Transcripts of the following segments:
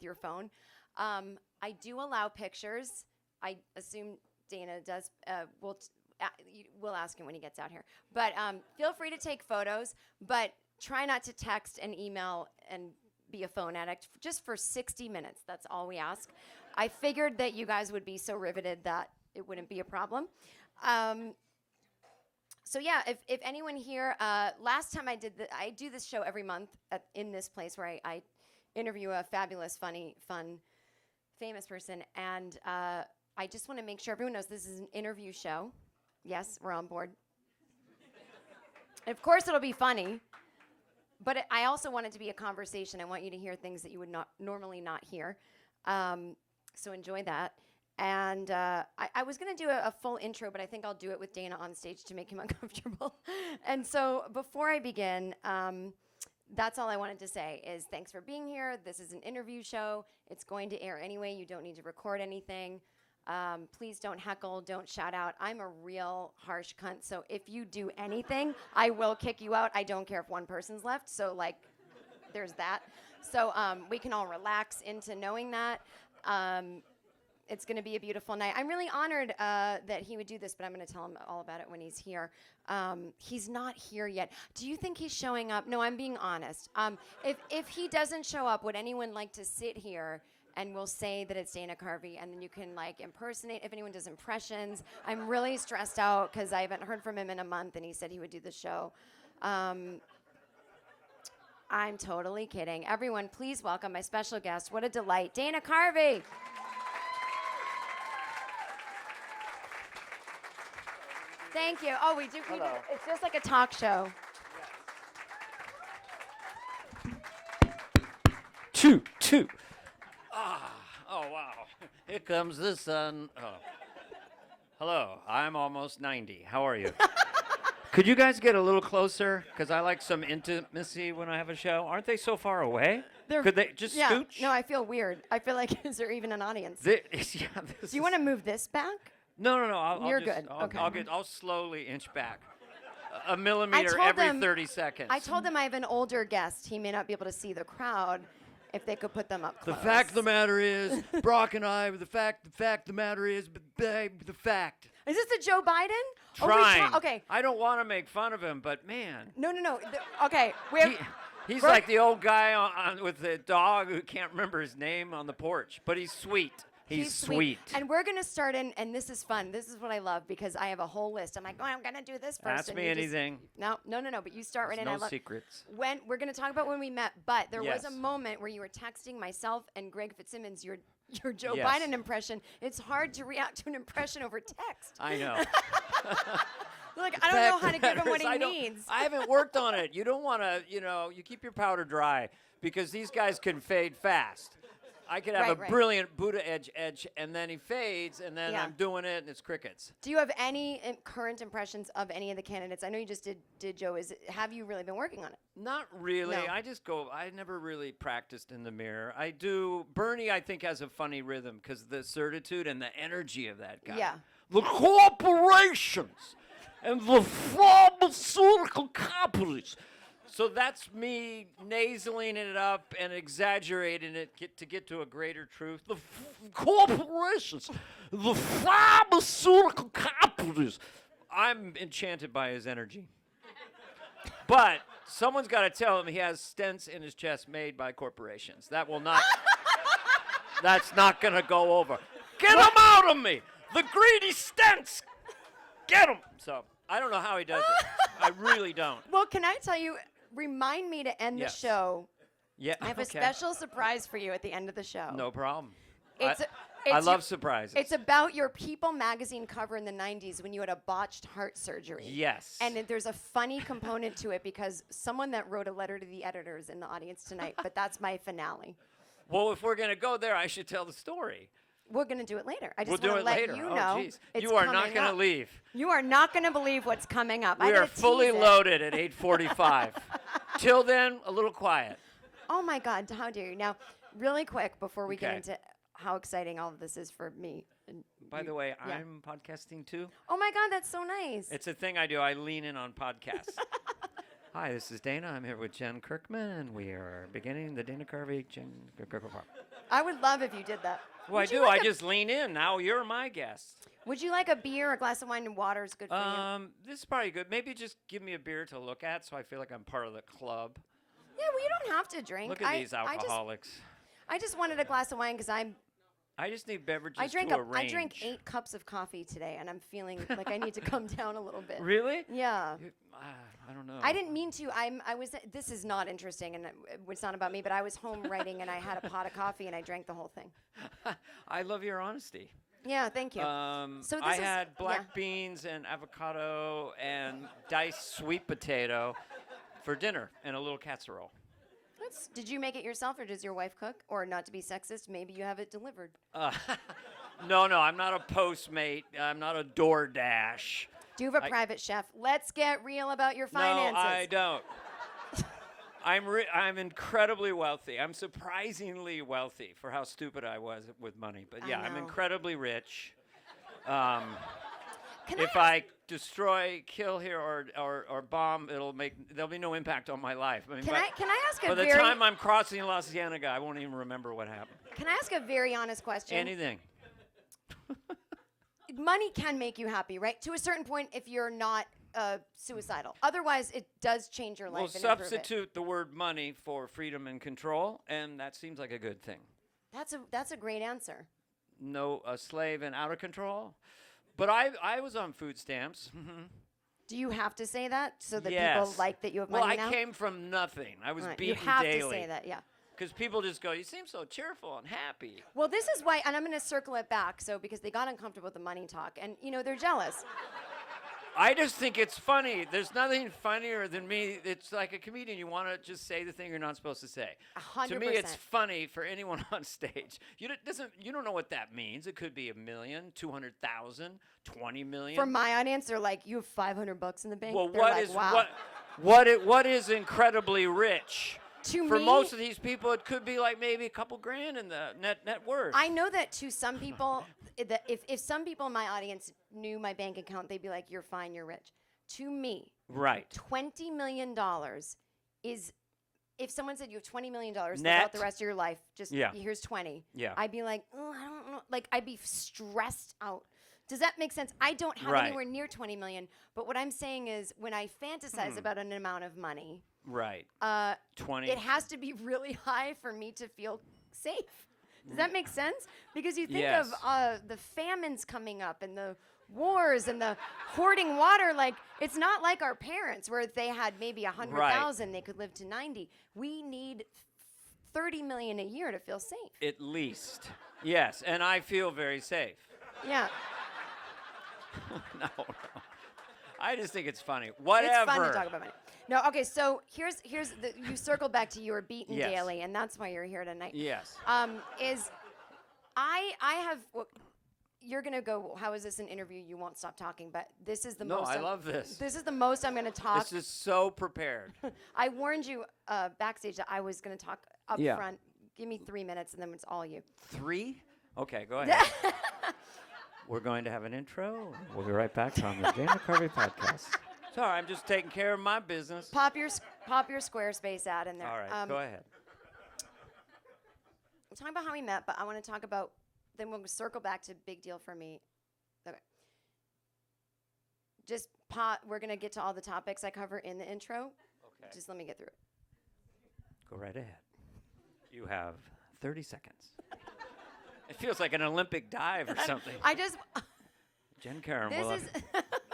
your phone. I do allow pictures. I assume Dana does. We'll ask him when he gets out here. But feel free to take photos, but try not to text and email and be a phone addict just for 60 minutes. That's all we ask. I figured that you guys would be so riveted that it wouldn't be a problem. So yeah, if anyone here, last time I do this show every month in this place where I interview a fabulous, funny, fun, famous person, and I just want to make sure everyone knows this is an interview show. Yes, we're on board. Of course, it'll be funny, but I also want it to be a conversation. I want you to hear things that you would not normally not hear. So enjoy that. And I was going to do a full intro, but I think I'll do it with Dana on stage to make him uncomfortable. And so before I begin, that's all I wanted to say is thanks for being here. This is an interview show. It's going to air anyway. You don't need to record anything. Please don't heckle. Don't shout out. I'm a real harsh cunt. So if you do anything, I will kick you out. I don't care if one person's left. So, like, there's that. So we can all relax into knowing that. It's going to be a beautiful night. I'm really honored that he would do this, but I'm going to tell him all about it when he's here. He's not here yet. Do you think he's showing up? No, I'm being honest. If he doesn't show up, would anyone like to sit here and we'll say that it's Dana Carvey, and then you can like impersonate if anyone does impressions. I'm really stressed out because I haven't heard from him in a month, and he said he would do the show. I'm totally kidding. Everyone, please welcome my special guest. What a delight, Dana Carvey. Thank you. Oh, we do. It's just like a talk show. Two. Oh, wow. Here comes the sun. Oh. Hello, I'm almost 90. How are you? Could you guys get a little closer? Because I like some intimacy when I have a show. Aren't they so far away? Could they just scooch? No, I feel weird. I feel like, is there even an audience? Do you want to move this back? No. You're good. Okay. I'll slowly inch back. A millimeter every 30 seconds. I told them I have an older guest. He may not be able to see the crowd if they could put them up close. The fact of the matter is, Brock and I, the fact of the matter is, babe, the fact. Is this the Joe Biden? Trying. Okay. I don't want to make fun of him, but man. No. Okay. He's like the old guy with the dog who can't remember his name on the porch, but he's sweet. He's sweet. And we're going to start in, and this is fun. This is what I love because I have a whole list. I'm like, I'm going to do this first. Ask me anything. No, but you start right in. No secrets. We're going to talk about when we met, but there was a Yes. moment where you were texting myself and Greg Fitzsimmons your Joe Yes. Biden impression. It's hard to react to an impression over text. I know. Like, I don't know how to give him what he needs. I haven't worked on it. You don't want to, you keep your powder dry because these guys can fade fast. I could have a brilliant Buddha edge, and then he fades, and then I'm doing it, and it's crickets. Do you have any current impressions of any of the candidates? I know you just did Joe. Have you really been working on it? Not really. No. I never really practiced in the mirror. I do. Bernie, I think, has a funny rhythm because the certitude and the energy of that guy. Yeah. The corporations and the pharmaceutical companies. So that's me nasaling it up and exaggerating it to get to a greater truth. The corporations, the pharmaceutical companies. I'm enchanted by his energy. But someone's got to tell him he has stents in his chest made by corporations. That's not going to go over. Get them out of me! The greedy stents! Get them! So I don't know how he does it. I really don't. Well, can I tell you? Remind me to end the show. Yeah, I have a special surprise for you at the end of the show. No problem. I love surprises. It's about your People magazine cover in the 90s when you had a botched heart surgery. Yes. And there's a funny component to it because someone that wrote a letter to the editors in the audience tonight, but that's my finale. Well, if we're going to go there, I should tell the story. We're going to do it later. I We'll just do want it to let later. you know. Geez. You are not going to leave. You are not going to believe what's coming up. We are fully loaded at 8:45. Till then, a little quiet. Oh, my God. How dare you. Now, really quick, before we get into how exciting all of this is for me. By the way, I'm podcasting too. Oh, my God. That's so nice. It's a thing I do. I lean in on podcasts. Hi, this is Dana. I'm here with Jen Kirkman, and we are beginning the Dana Carvey Jen Kirkman part. I would love if you did that. Well, I Would you do. like I just lean in. Now you're my guest. Would you like a beer, a glass of wine, and water is good for you? This is probably good. Maybe just give me a beer to look at so I feel like I'm part of the club. Yeah, well, you don't have to drink. Look at these alcoholics. I just wanted a glass of wine because I just need beverages I drank to arrange. I drank 8 cups of coffee today, and I'm feeling like I need to come down a little bit. Really? Yeah. I don't know. I didn't mean to. I was. This is not interesting, and it's not about me. But I was home writing, and I had a pot of coffee, and I drank the whole thing. I love your honesty. Yeah, thank you. So I had black beans and avocado and diced sweet potato for dinner and a little casserole. Did you make it yourself, or does your wife cook? Or not to be sexist, maybe you have it delivered. No, I'm not a Postmate. I'm not a DoorDash. Do you have a private chef? Let's get real about your finances. No, I don't. I'm incredibly wealthy. I'm surprisingly wealthy for how stupid I was with money. But yeah, I'm incredibly rich. If I destroy, kill here, or bomb, there'll be no impact on my life. I mean, can I ask a by very... the time I'm crossing La Cienega, I won't even remember what happened. Can I ask a very honest question? Anything. Money can make you happy, right? To a certain point, if you're not suicidal. Otherwise, it does change your life. We'll substitute the word money for freedom and control, and that seems like a good thing. That's a great answer. No, a slave and out of control. But I was on food stamps. Do you have to say that so that Yes. people like that you have money now? Well, I came from nothing. I was beaten You have daily. to say that, yeah. Because people just go, you seem so cheerful and happy. Well, this is why, and I'm going to circle it back, because they got uncomfortable with the money talk, and, they're jealous. I just think it's funny. There's nothing funnier than me. It's like a comedian. You want to just say the thing you're not supposed to say. 100%. To me, it's funny for anyone on stage. You don't know what that means. It could be $1 million, 200,000, 20 million. For my audience, they're like, you have $500 in the bank? Well, They're wow. what is incredibly rich? For me, most of these people, it could be like maybe a couple grand in the net worth. I know that to some people, if some people in my audience knew my bank account, they'd be like, you're fine, you're rich. To me, right. $20 million is, if someone said you have $20 million throughout Net. the rest of your life, here's 20. Yeah. I'd be like, oh, I don't know. Like, I'd be stressed out. Does that make sense? I don't have Right. anywhere near 20 million, but what I'm saying is when I fantasize about an amount of money, Right. 20. it has to be really high for me to feel safe. Does that make sense? Because you think Yes. of the famines coming up and the wars and the hoarding water. Like, it's not like our parents where they had maybe 100,000, they could live to 90. We need 30 million a year to feel safe. At least. Yes, and I feel very safe. Yeah. No. I just think it's funny. Whatever. It's fun to talk about money. No, okay, so here's you circled back to you were beaten Yes. daily, and that's why you're here tonight. Yes. Is I have you're gonna go, how is this an interview? You won't stop talking, but this is the No, most I love this. This is the most I'm gonna talk. This is so prepared. I warned you backstage that I was gonna talk up Yeah. front. Give me 3 minutes and then it's all you. 3? Okay, go ahead. We're going to have an intro. We'll be right back on the Dana Carvey podcast. Sorry, I'm just taking care of my business. Pop your Squarespace ad in there. All right, go ahead. We'll talk about how we met, but I want to talk about, then we'll circle back to big deal for me. Okay. We're going to get to all the topics I cover in the intro. Okay. Just let me get through it. Go right ahead. You have 30 seconds. It feels like an Olympic dive or something. Jen Karam will have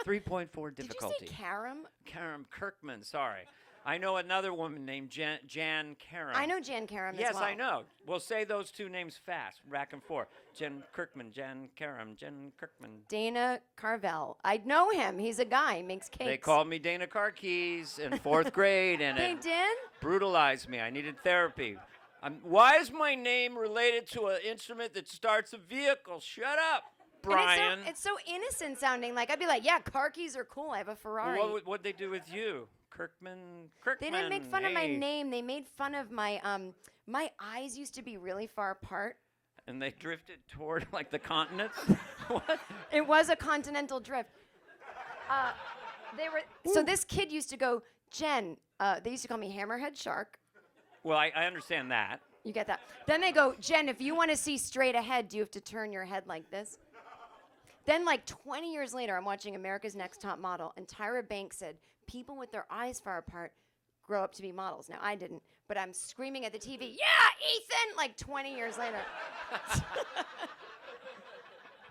3.4 difficulty. Did you say Karam? Karam Kirkman, sorry. I know another woman named Jan Karam. I know Jan Karam as well. Yes, I know. We'll say those two names fast, back and forth. Jen Kirkman, Jan Karam, Jen Kirkman. Dana Carvey. I know him. He's a guy. He makes cakes. They called me Dana Car Keys in 4th grade, and They it did? brutalized me. I needed therapy. Why is my name related to an instrument that starts a vehicle? Shut up, Brian. It's so innocent sounding. Like, I'd be like, yeah, car keys are cool. I have a Ferrari. Well, what'd they do with you? Kirkman? They didn't make fun of my name. They made fun of my, my eyes used to be really far apart. And they drifted toward, like, the continents? What? It was a continental drift. So this kid used to go, Jen, they used to call me Hammerhead Shark. Well, I understand that. You get that? Then they go, Jen, if you want to see straight ahead, do you have to turn your head like this? Then, like 20 years later, I'm watching America's Next Top Model, and Tyra Banks said, people with their eyes far apart grow up to be models. Now, I didn't, but I'm screaming at the TV, yeah, Ethan, like 20 years later.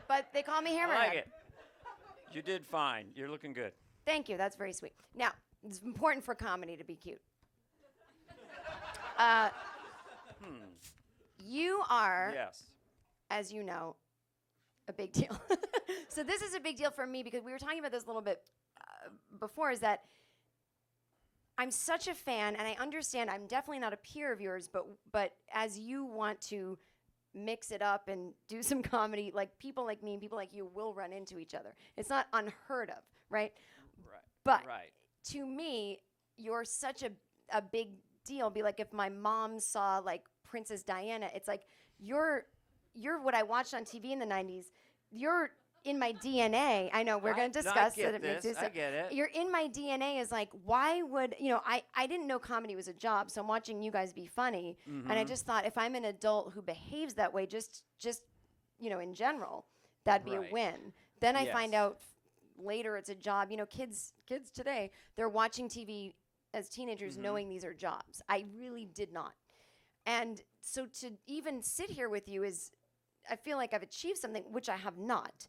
But they call me Hammerhead. I like it. You did fine. You're looking good. Thank you. That's very sweet. Now, it's important for comedy to be cute. You are, Yes. as you know, a big deal. So this is a big deal for me because we were talking about this a little bit before, is that I'm such a fan, and I understand I'm definitely not a peer of yours, but as you want to mix it up and do some comedy, like people like me and people like you will run into each other. It's not unheard of, right? Right. But Right. to me, you're such a big deal. Be like if my mom saw like Princess Diana, it's like you're what I watched on TV in the 90s. You're in my DNA. I know we're going to discuss I get it makes this. you I get it. You're in my DNA is like, why would, I didn't know comedy was a job, so I'm watching you guys be funny. And I just thought if I'm an adult who behaves that way, just in general, that'd be Right. a win. Then I find Yes. out later it's a job. Kids today, they're watching TV as teenagers knowing these are jobs. I really did not. And so to even sit here with you is, I feel like I've achieved something, which I have not.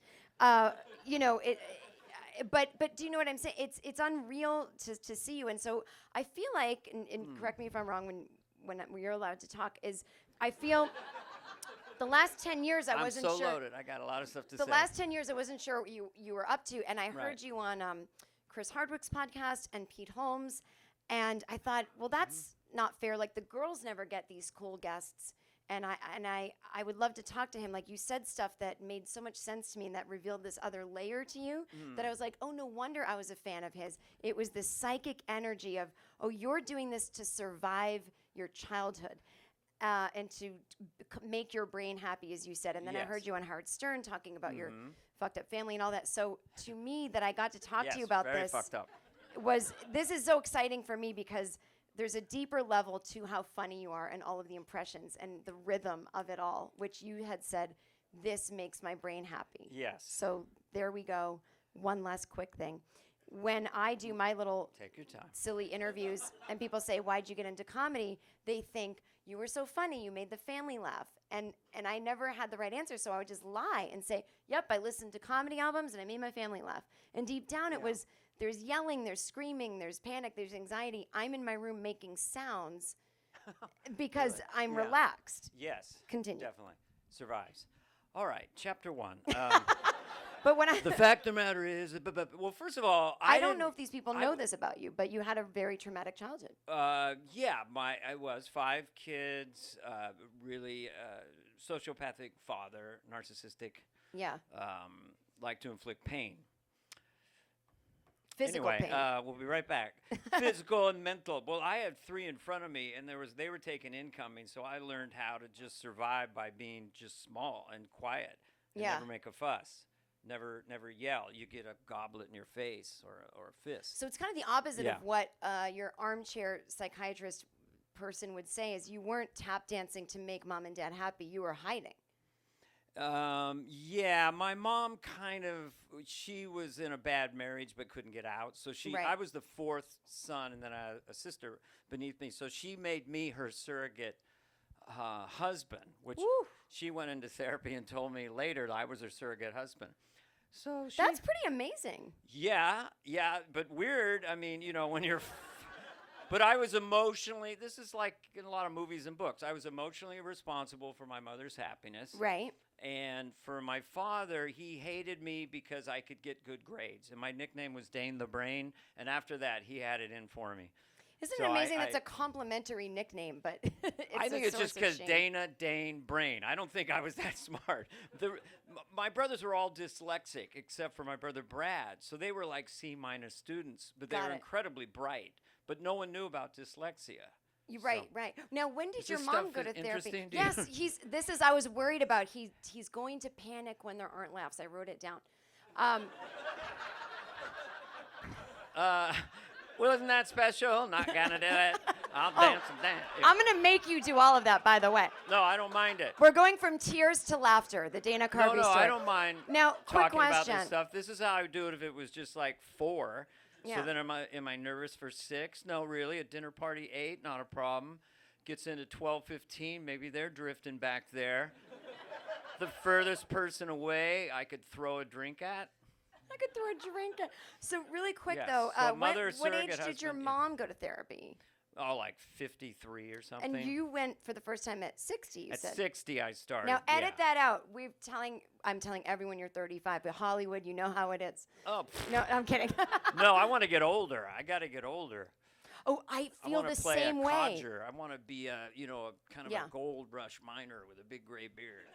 But do you know what I'm saying? It's unreal to see you. And so I feel like, and correct me if I'm wrong when you're allowed to talk, is I feel the last 10 years I wasn't I'm so sure. loaded. I got a lot of stuff to say. The last 10 years I wasn't sure what you were up to. And I heard Right. you on Chris Hardwick's podcast and Pete Holmes. And I thought, well, that's not fair. Like the girls never get these cool guests. And I would love to talk to him. Like you said stuff that made so much sense to me and that revealed this other layer to you that I was like, oh, no wonder I was a fan of his. It was this psychic energy of, oh, you're doing this to survive your childhood and to make your brain happy, as you said. And then I Yes. heard you on Howard Stern talking about your fucked up family and all that. So to me, that I got to talk to you about very this fucked up. this is so exciting for me because there's a deeper level to how funny you are and all of the impressions and the rhythm of it all, which you had said, this makes my brain happy. Yes. So there we go. One last quick thing. When I do my little Take your time. silly interviews and people say, why'd you get into comedy? They think, you were so funny, you made the family laugh. And I never had the right answer, so I would just lie and say, yep, I listened to comedy albums and I made my family laugh. And deep down it was, there's yelling, there's screaming, there's panic, there's anxiety. I'm in my room making sounds because Really? I'm Yeah. relaxed. Yes. Continue. Definitely. Survives. All right. Chapter 1. But when The fact of the matter is, well, first of all, I don't didn't- know if these people know this about you, but you had a very traumatic childhood. Yeah, I was 5 kids, really sociopathic father, narcissistic, Yeah. like to inflict pain. Physical Anyway, pain. we'll be right back. Physical and mental. Well, I had 3 in front of me, and they were taking incoming, so I learned how to just survive by being just small and quiet, and Yeah. never make a fuss, never yell. You get a goblet in your face or a fist. So it's kind of the opposite Yeah. of what your armchair psychiatrist person would say is you weren't tap dancing to make mom and dad happy. You were hiding. Yeah, my mom she was in a bad marriage but couldn't get out. So Right. I was the 4th son and then a sister beneath me. So she made me her surrogate husband, which Woo. she went into therapy and told me later that I was her surrogate husband. So she, That's pretty amazing. yeah, but weird. I mean, when you're but I was emotionally, this is like in a lot of movies and books, I was emotionally responsible for my mother's happiness. Right. And for my father, he hated me because I could get good grades. And my nickname was Dane the Brain. And after that, he had it in for me. Isn't So it amazing? I- That's a complimentary nickname, but I think it's just because Dana. Dane, Brain. I don't think I was that smart. My brothers were all dyslexic, except for my brother Brad. So they were like C- students, but they Got were it. incredibly bright. But no one knew about dyslexia. You're So- right. Now, when did Is your this mom stuff go to therapy? interesting to you? Yes, I was worried about. He's going to panic when there aren't laughs. I wrote it down. Well, isn't that special? Not gonna do it. I'll dance and dance. I'm going to make you do all of that, by the way. No, I don't mind it. We're going from tears to laughter, the Dana Carvey No, story. I don't mind Now, quick talking about question. this stuff. This is how I would do it if it was just like 4. Yeah. So then am I nervous for 6? No, really. A dinner party 8, not a problem. Gets into 12:15, maybe they're drifting back there. The furthest person away I could throw a drink at. I could throw a drink at. So really quick, Yes. though, So what mother, age surrogate did your husband, yeah. mom go to therapy? Oh, like 53 or something. And you went for the first time at 60, you At said. 60 I started. Now, edit yeah. that out. I'm telling everyone you're 35, but Hollywood, you know how it is. Oh, No, I'm kidding. no, I want to get older. I got to get older. Oh, I I feel want the to play same a way. codger. I want to be a kind of Yeah. a gold rush miner with a big gray beard.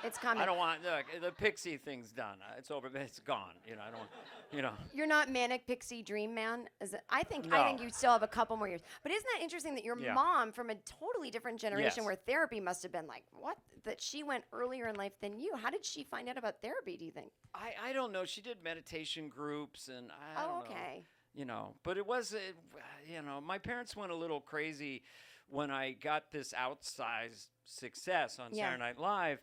It's coming. I don't want look, the pixie thing's done. It's over. It's gone. I don't. You're not manic pixie dream man. I think No. you still have a couple more years. But isn't that interesting that your Yeah. mom, from a totally different generation, Yes. where therapy must have been like, what? That she went earlier in life than you. How did she find out about therapy? Do you think? I don't know. She did meditation groups and I Oh, don't know. okay. But it was, my parents went a little crazy when I got this outsized success on Yeah. Saturday Night Live.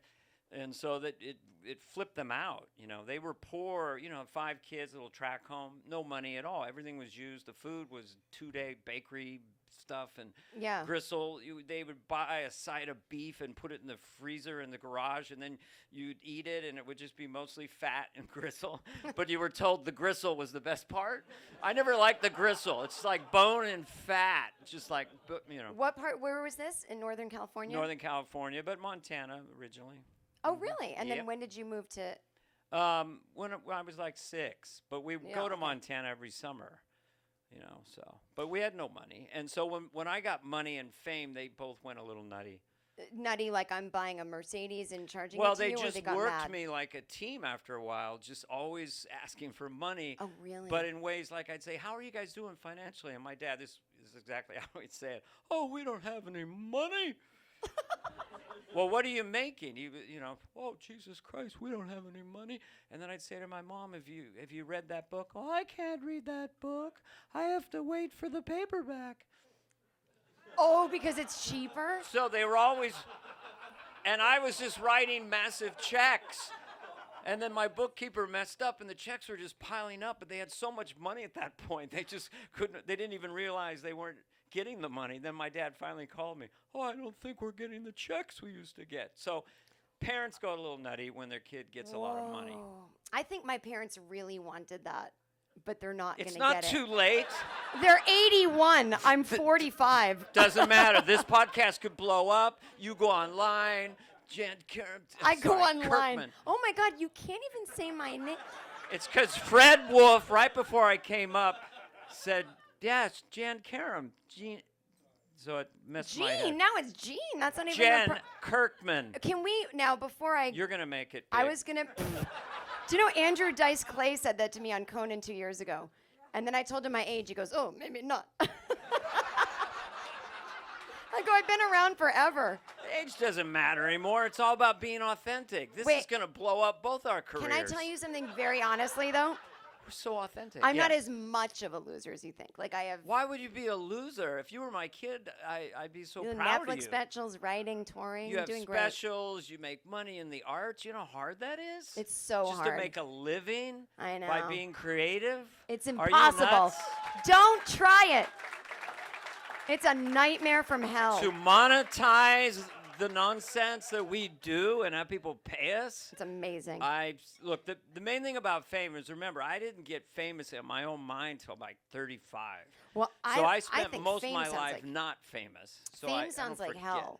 And so that it flipped them out. They were poor, 5 kids, little track home, no money at all. Everything was used. The food was 2-day bakery stuff and Yeah. gristle. They would buy a side of beef and put it in the freezer in the garage, and then you'd eat it, and it would just be mostly fat and gristle. But you were told the gristle was the best part. I never liked the gristle. It's like bone and fat, just like, What part? Where was this? In Northern California? Northern California, but Montana originally. Oh, really? And then Yep. when did you move to? When I was like 6, but we Yeah, go to okay. Montana every summer, but we had no money. And so when I got money and fame, they both went a little nutty. Nutty, like I'm buying a Mercedes and charging Well, it to they you, or just they got worked mad? me like a team after a while, just always asking for money. Oh, really? But in ways like I'd say, how are you guys doing financially? And my dad, this is exactly how he'd say it. Oh, we don't have any money. Well, what are you making? Oh, Jesus Christ, we don't have any money. And then I'd say to my mom, have you read that book? Oh, I can't read that book. I have to wait for the paperback. Oh, because it's cheaper? So they were always, and I was just writing massive checks. And then my bookkeeper messed up and the checks were just piling up, but they had so much money at that point. They just they didn't even realize they weren't getting the money. Then my dad finally called me. Oh, I don't think we're getting the checks we used to get. So parents go a little nutty when their kid gets a lot of money. Whoa. I think my parents really wanted that, but they're not going It's to not get it. too late. They're 81. I'm 45. Doesn't matter. This podcast could blow up. You go online. I go online. Kirkman. Oh my God, you can't even say my name. It's because Fred Wolf, right before I came up, said, yes, Jan Karam. Jean. So it messed my head. Gene. Now it's Gene. That's not even Jen a Kirkman. Can we, now before I, You're going to make it I big. was going to, do you know Andrew Dice Clay said that to me on Conan 2 years ago? And then I told him my age. He goes, oh, maybe not. I go, I've been around forever. Age doesn't matter anymore. It's all about being authentic. This Wait. is going to blow up both our careers. Can I tell you something very honestly, though? We're so authentic. I'm not Yes. as much of a loser as you think. Like I have Why would you be a loser? If you were my kid, I'd be so you know, proud of Netflix you. specials, writing, touring, You have doing great. specials. You make money in the arts. You know how hard that is? It's so Just hard. to make a living I know. by being creative. It's Are you impossible. nuts? Don't try it. It's a nightmare from hell. To monetize the nonsense that we do and have people pay us. It's amazing. Look, the main thing about fame is, remember, I didn't get famous in my own mind till like 35. Well, So I spent think most of fame my sounds life like, not famous. So fame I sounds don't like forget. hell.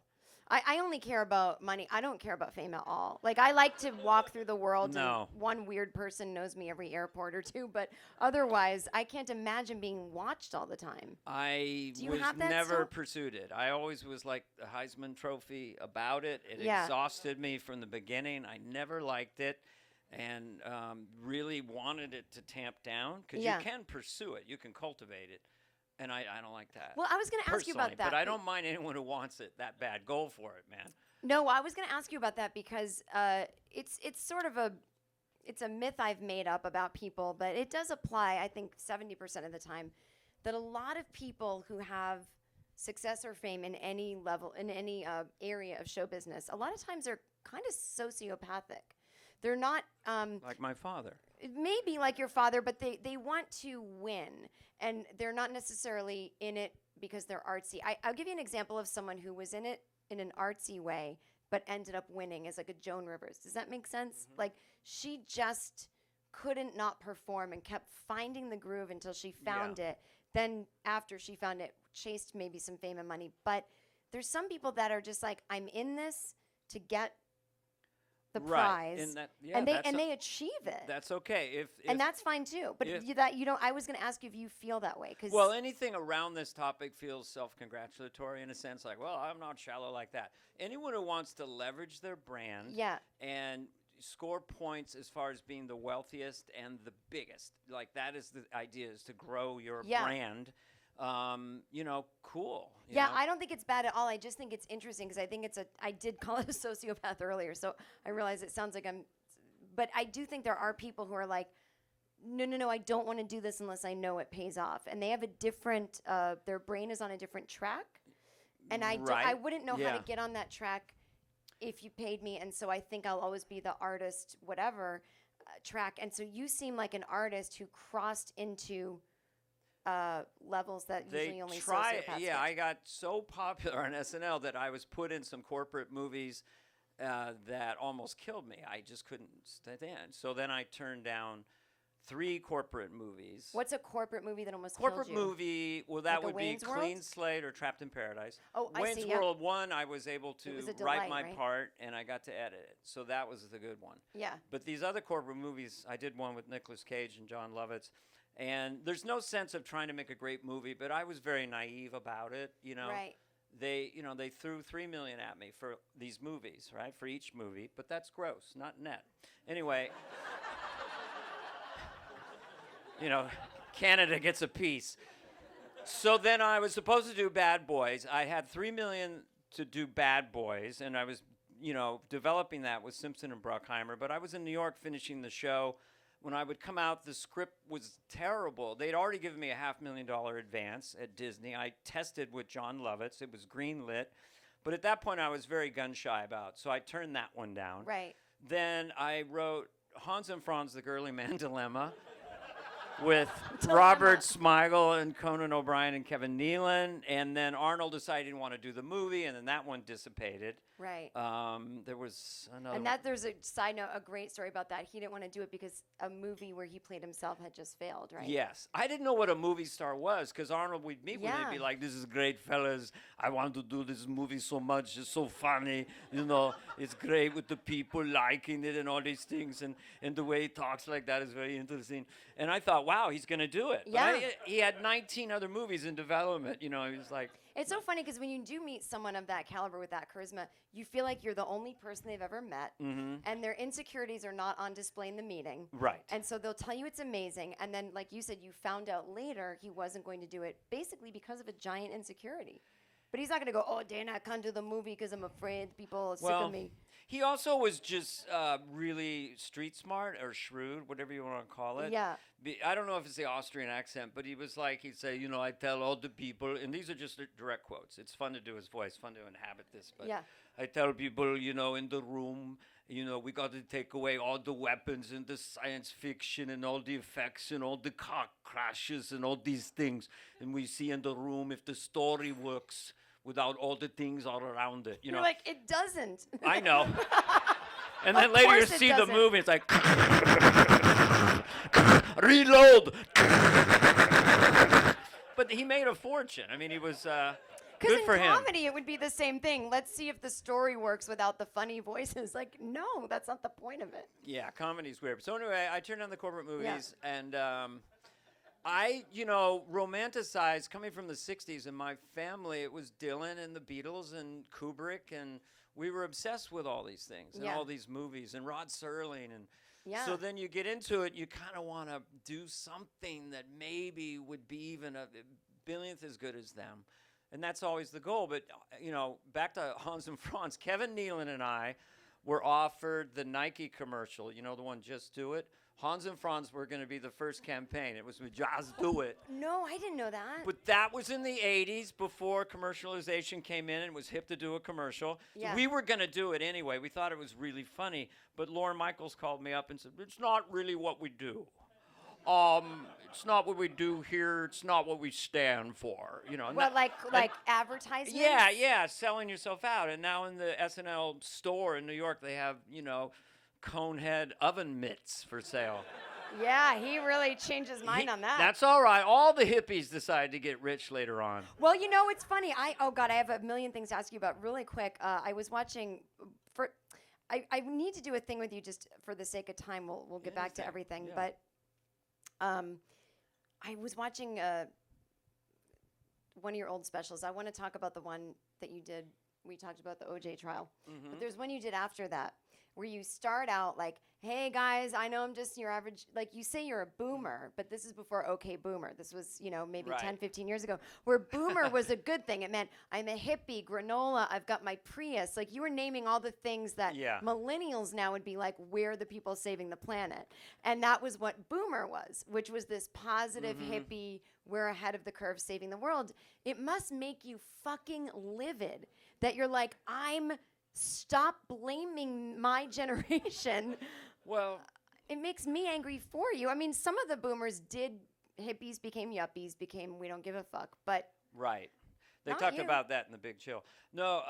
I only care about money. I don't care about fame at all. Like I like to walk through the world No. and one weird person knows me every airport or two, but otherwise I can't imagine being watched all the time. I Do you was have that never still? pursued it. I always was like the Heisman Trophy about it. It Yeah. exhausted me from the beginning. I never liked it and really wanted it to tamp down because Yeah. you can pursue it. You can cultivate it. And I don't like that. Well, I was going to ask you about personally, that. But I don't mind anyone who wants it that bad. Go for it, man. No, I was going to ask you about that because it's sort of it's a myth I've made up about people, but it does apply, I think, 70% of the time. that a lot of people who have success or fame in any level, in any area of show business, a lot of times they're kind of sociopathic. They're not Like my father. maybe like your father, but they want to win, and they're not necessarily in it because they're artsy. I'll give you an example of someone who was in it in an artsy way, but ended up winning, as like a Joan Rivers. Does that make sense? Like, she just couldn't not perform and kept finding the groove until she found it. Then after she found it, chased maybe some fame and money. But there's some people that are just like, I'm in this to get the prize, and they achieve it. That's okay. If and that's fine too. But you don't. I was going to ask you if you feel that way, because well, anything around this topic feels self-congratulatory in a sense, like, well, I'm not shallow like that. Anyone who wants to leverage their brand, and score points as far as being the wealthiest and the biggest, like, that is the idea, is to grow your brand. Cool. You know? I don't think it's bad at all. I just think it's interesting because I think I did call it a sociopath earlier, so I realize it sounds like but I do think there are people who are like, no, I don't want to do this unless I know it pays off. And they have a different, their brain is on a different track. And I wouldn't know how to get on that track if you paid me. And so I think I'll always be the artist, whatever, track. And so you seem like an artist who crossed into levels that usually only sociopaths get. I got so popular on SNL that I was put in some corporate movies that almost killed me. I just couldn't stand. So then I turned down 3 corporate movies. What's a corporate movie that almost killed you? Corporate movie, well, that would be Clean World? Slate or Trapped in Paradise. Oh, I see. Wayne's World 1, I was able to write my right? part, and I got to edit it. So that was the good one. Yeah. But these other corporate movies, I did one with Nicolas Cage and John Lovitz. And there's no sense of trying to make a great movie, but I was very naive about it, you know. Right. They threw $3 million at me for these movies, right? For each movie, but that's gross, not net. Anyway, Canada gets a piece. So then I was supposed to do Bad Boys. I had $3 million to do Bad Boys, and I was, developing that with Simpson and Bruckheimer. But I was in New York finishing the show. When I would come out, the script was terrible. They'd already given me a $500,000 advance at Disney. I tested with John Lovitz. It was greenlit. But at that point, I was very gun-shy about, so I turned that one down. Right. Then I wrote Hans and Franz, The Girly Man Dilemma, with Robert Smigel and Conan O'Brien and Kevin Nealon. And then Arnold decided he didn't want to do the movie, and then that one dissipated. Right. There was another And there's a side note, a great story about that. He didn't want to do it because a movie where he played himself had just failed, right? Yes. I didn't know what a movie star was, because Arnold would meet with me and be like, this is great, fellas. I want to do this movie so much. It's so funny. It's great with the people liking it and all these things. And the way he talks like that is very interesting. And I thought, wow, he's going to do it. Yeah. But he had 19 other movies in development. He was like... It's so funny because when you do meet someone of that caliber with that charisma, you feel like you're the only person they've ever met, and their insecurities are not on display in the meeting. Right. And so they'll tell you it's amazing, and then, like you said, you found out later he wasn't going to do it basically because of a giant insecurity. But he's not going to go, oh, Dana, I can't do the movie because I'm afraid people are sick of me. He also was just really street smart or shrewd, whatever you want to call it. Yeah. I don't know if it's the Austrian accent, but he was like, he'd say, I tell all the people, and these are just direct quotes. It's fun to do his voice, fun to inhabit this. But I tell people, in the room, we got to take away all the weapons and the science fiction and all the effects and all the car crashes and all these things. And we see in the room if the story works without all the things all around it. You're like, it doesn't. I know. And then later you see the movie, it's like, reload. But he made a fortune. I mean, he was good for him. Because in comedy, it would be the same thing. Let's see if the story works without the funny voices. Like, no, that's not the point of it. Yeah, comedy's weird. So anyway, I turned on the corporate movies, and I, romanticized, coming from the 60s, in my family, it was Dylan and the Beatles and Kubrick, and we were obsessed with all these things and all these movies, and Rod Serling. And so then you get into it, you kind of want to do something that maybe would be even a billionth as good as them. And that's always the goal. But, back to Hans and Franz, Kevin Nealon and I were offered the Nike commercial, the one, Just Do It, Hans and Franz were going to be the first campaign. It was with Just Do It. No, I didn't know that. But that was in the 80s before commercialization came in and it was hip to do a commercial. Yeah. So we were going to do it anyway. We thought it was really funny. But Lorne Michaels called me up and said, it's not really what we do. It's not what we do here. It's not what we stand for. You know. Well, like advertisements? Yeah, selling yourself out. And now in the SNL store in New York, they have, Conehead oven mitts for sale. Yeah, he really changed his mind on that. That's all right. All the hippies decide to get rich later on. Well, it's funny. I have a million things to ask you about really quick. I was watching I need to do a thing with you just for the sake of time. We'll get back to everything. Yeah. But I was watching one of your old specials. I want to talk about the one that you did. We talked about the OJ trial. Mm-hmm. But there's one you did after that where you start out like, hey guys, I know I'm just your average, like you say you're a boomer, but this is before OK Boomer. This was, maybe Right. 10, 15 years ago, where boomer was a good thing. It meant I'm a hippie, granola, I've got my Prius. Like you were naming all the things that Yeah. millennials now would be like, we're the people saving the planet. And that was what boomer was, which was this positive hippie, we're ahead of the curve saving the world. It must make you fucking livid that you're like, stop blaming my generation. Well, It makes me angry for you. I mean, some of the boomers hippies became yuppies, we don't give a fuck, but right. They Not talked you. about that in the Big Chill. No,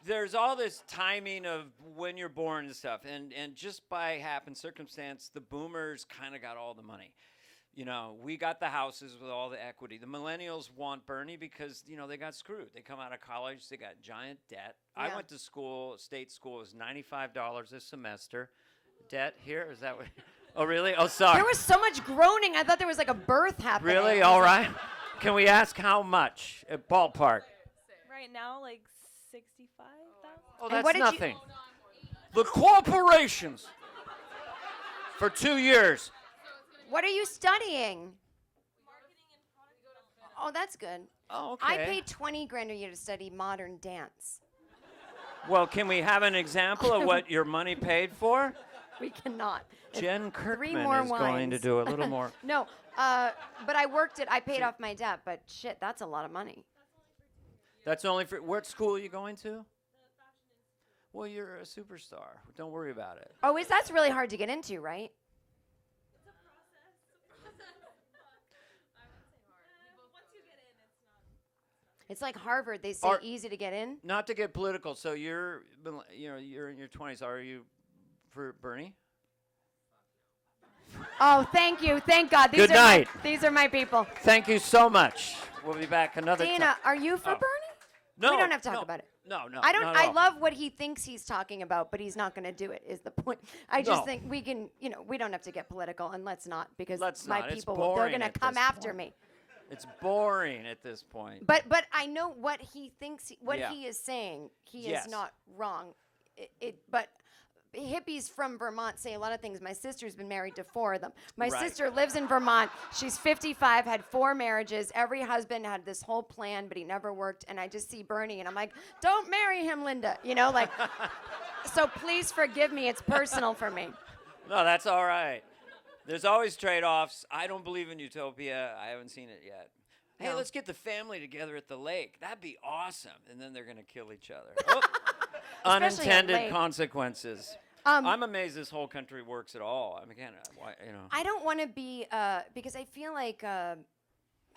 there's all this timing of when you're born and stuff, and just by happen circumstance, the boomers kind of got all the money. We got the houses with all the equity. The millennials want Bernie because, they got screwed. They come out of college, they got giant debt. I Yeah. went to school, state school, it was $95 a semester. Debt here, is that what? Oh, really? Oh, sorry. there was so much groaning. I thought there was like a birth happening. Really? All right. Can we ask how much? Ballpark. Right now, like 65,000. Oh, And that's what did you- nothing. The corporations for 2 years. What are you studying? Oh, that's good. Oh, okay. I paid 20 grand a year to study modern dance. Well, can we have an example of what your money paid for? We cannot. Jen Kirkman more is going to wines. do a little more. No, but I worked it. I paid off my debt, but shit, that's a lot of money. That's only for what school are you going to? Well, you're a superstar. Don't worry about it. Oh, that's really hard to get into, right? It's like Harvard. They say Are- easy to get in. Not to get political. So you're in your 20s. Are you for Bernie? Oh, thank you. Thank God. Good night. These are my people. Thank you so much. We'll be back another time. Dana, are you for Oh. Bernie? No, we don't have to talk no, about it. No, no. I don't. not at I all. love what he thinks he's talking about, but he's not going to do it. Is the point? I just No. think we can. We don't have to get political, and let's not because Let's my not. It's people they're boring going to at come this after point. me. It's boring at this point. But I know what he thinks. What Yeah. he is saying, he Yes. is not wrong. But hippies from Vermont say a lot of things. My sister's been married to 4 of them. My Right. sister lives in Vermont. She's 55, had 4 marriages. Every husband had this whole plan, but he never worked. And I just see Bernie, and I'm like, don't marry him, Linda. So please forgive me. It's personal for me. No, that's all right. There's always trade-offs. I don't believe in utopia. I haven't seen it yet. Hey, No. let's get the family together at the lake. That'd be awesome. And then they're going to kill each other. Oh, at unintended lake. consequences. Um, I'm amazed this whole country works at all. I mean, again, why, I don't want to be, because I feel like I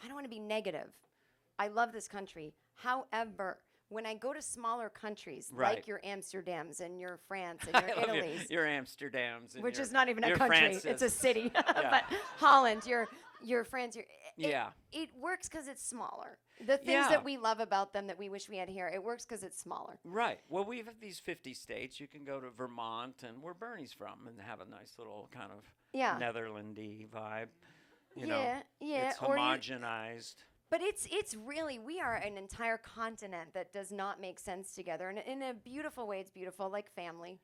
don't want to be negative. I love this country. However, when I go to smaller countries Right. like your Amsterdams and your France and your Italy's, Your Amsterdams. And which your- is not even a your country, Frances. it's a city. Yeah. But Holland, your France, Yeah. it works because it's smaller. The things Yeah. that we love about them that we wish we had here, it works because it's smaller. Right. Well, we have these 50 states. You can go to Vermont and where Bernie's from and have a nice little kind of Yeah. Netherlandy vibe. You know, Yeah. it's Or you- homogenized. But it's really, we are an entire continent that does not make sense together. And in a beautiful way, it's beautiful, like family.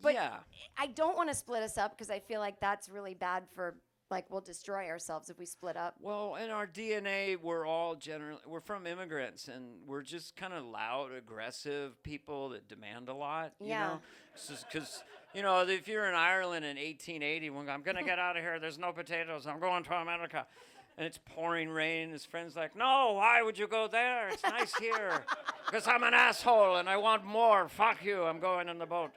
But yeah. I don't want to split us up because I feel like that's really bad for like we'll destroy ourselves if we split up. Well, in our DNA, we're from immigrants, and we're just kind of loud, aggressive people that demand a lot. You Yeah. know, because if you're in Ireland in 1880, I'm gonna get out of here. There's no potatoes. I'm going to America, and it's pouring rain. His friend's like, "No, why would you go there? It's nice here. Because I'm an asshole and I want more. Fuck you. I'm going in the boat."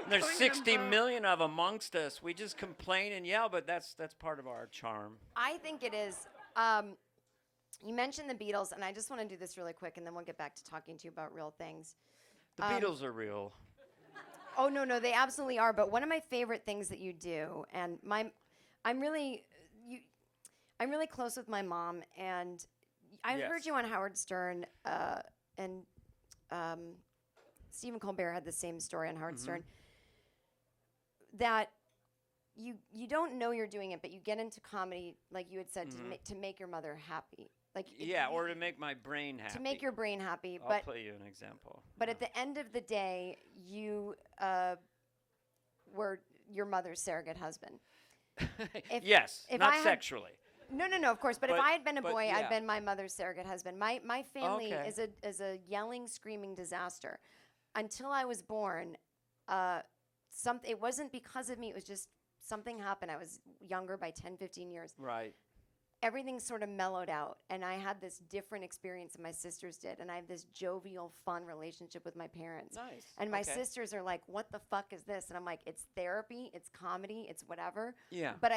There's 60 million of amongst us. We just complain and yell, but that's part of our charm. I think it is. You mentioned the Beatles, and I just want to do this really quick, and then we'll get back to talking to you about real things. The Beatles are real. Oh no, they absolutely are. But one of my favorite things that you do, and I'm really close with my mom, and I've Yes. heard you on Howard Stern, and Stephen Colbert had the same story on Howard Stern. That you don't know you're doing it, but you get into comedy, like you had said, to make your mother happy. Like Or to make my brain happy. to make your brain happy. I'll play you an example. But at the end of the day, you were your mother's surrogate husband. Yes, if not I had- sexually. No, of course. But if But- I had been a but boy, yeah. I'd been my mother's surrogate husband. My family Okay. is a yelling, screaming disaster. Until I was born, it wasn't because of me. It was just something happened. I was younger by 10, 15 years. Right. Everything sort of mellowed out, and I had this different experience than my sisters did, and I have this jovial, fun relationship with my parents. Nice. And my Okay. sisters are like, "What the fuck is this?" And I'm like, "It's therapy, it's comedy, it's whatever." Yeah. But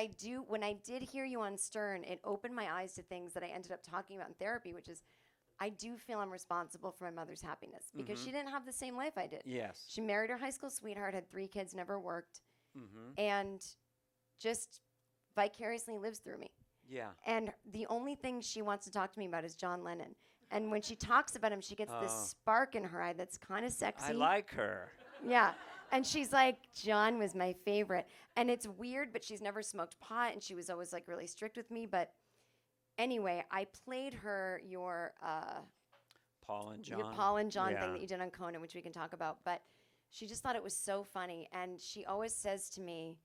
when I did hear you on Stern, it opened my eyes to things that I ended up talking about in therapy, which is I do feel I'm responsible for my mother's happiness because she didn't have the same life I did. Yes. She married her high school sweetheart, had 3 kids, never worked, Mm-hmm. and just vicariously lives through me. Yeah. And the only thing she wants to talk to me about is John Lennon. And when she talks about him, she gets this Oh. spark in her eye that's kind of sexy. I like her. Yeah. And she's like, John was my favorite. And it's weird, but she's never smoked pot, and she was always like really strict with me. But anyway, I played her your Paul and John. thing Yeah. that you did on Conan, which we can talk about. But she just thought it was so funny. And she always says to me,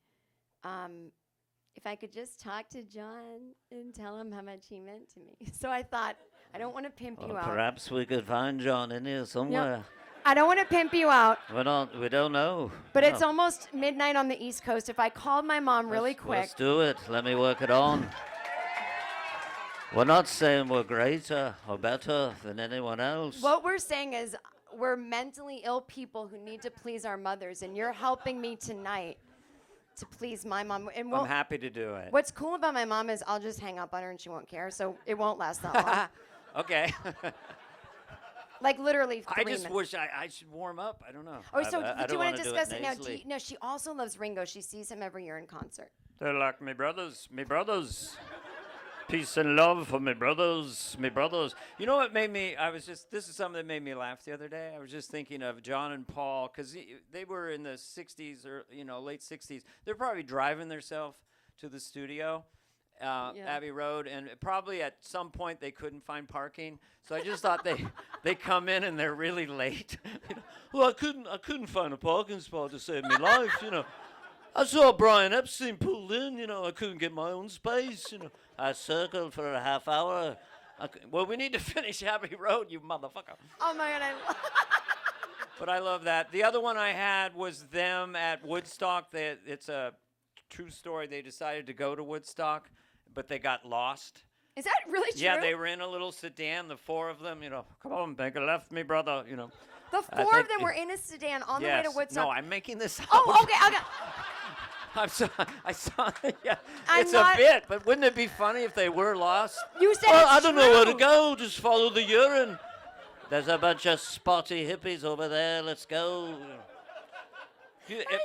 if I could just talk to John and tell him how much he meant to me. So I thought, I don't want to pimp you out. Perhaps we could find John in here somewhere. I don't want to pimp you out. We don't know. But No. it's almost midnight on the East Coast. If I called my mom really quick. Let's do it. Let me work it on. We're not saying we're greater or better than anyone else. What we're saying is we're mentally ill people who need to please our mothers, and you're helping me tonight to please my mom. And I'm happy to do it. what's cool about my mom is I'll just hang up on her and she won't care, so it won't last that long. Okay. Like literally 3 I just minutes. wish I should warm up. I don't know. Oh, so I do you don't want wanna to do discuss it it now? nasally. No, she also loves Ringo. She sees him every year in concert. They're like me brothers. Peace and love for me brothers. You know what made me, this is something that made me laugh the other day. I was just thinking of John and Paul, because they were in the 60s or, late 60s. They're probably driving themselves to the studio, Abbey Road, and probably at some point they couldn't find parking. So I just thought they come in and they're really late. Well, I couldn't find a parking spot to save me life, I saw Brian Epstein pulled in, I couldn't get my own space, I circled for a half hour. Well, we need to finish Abbey Road, you motherfucker. Oh my God, But I love that. The other one I had was them at Woodstock. It's a true story. They decided to go to Woodstock, but they got lost. is that really true? Yeah, they were in a little sedan, the 4 of them, come on, make a left, me brother, The I 4 of think- them were in a sedan on the way Yes. to Woodstock. No, I'm making this up. Oh, okay. I saw, yeah. I'm It's not- a bit, but wouldn't it be funny if they were lost? You said Well, it's I don't know where to true. go. Just follow the urine. There's a bunch of spotty hippies over there. Let's go.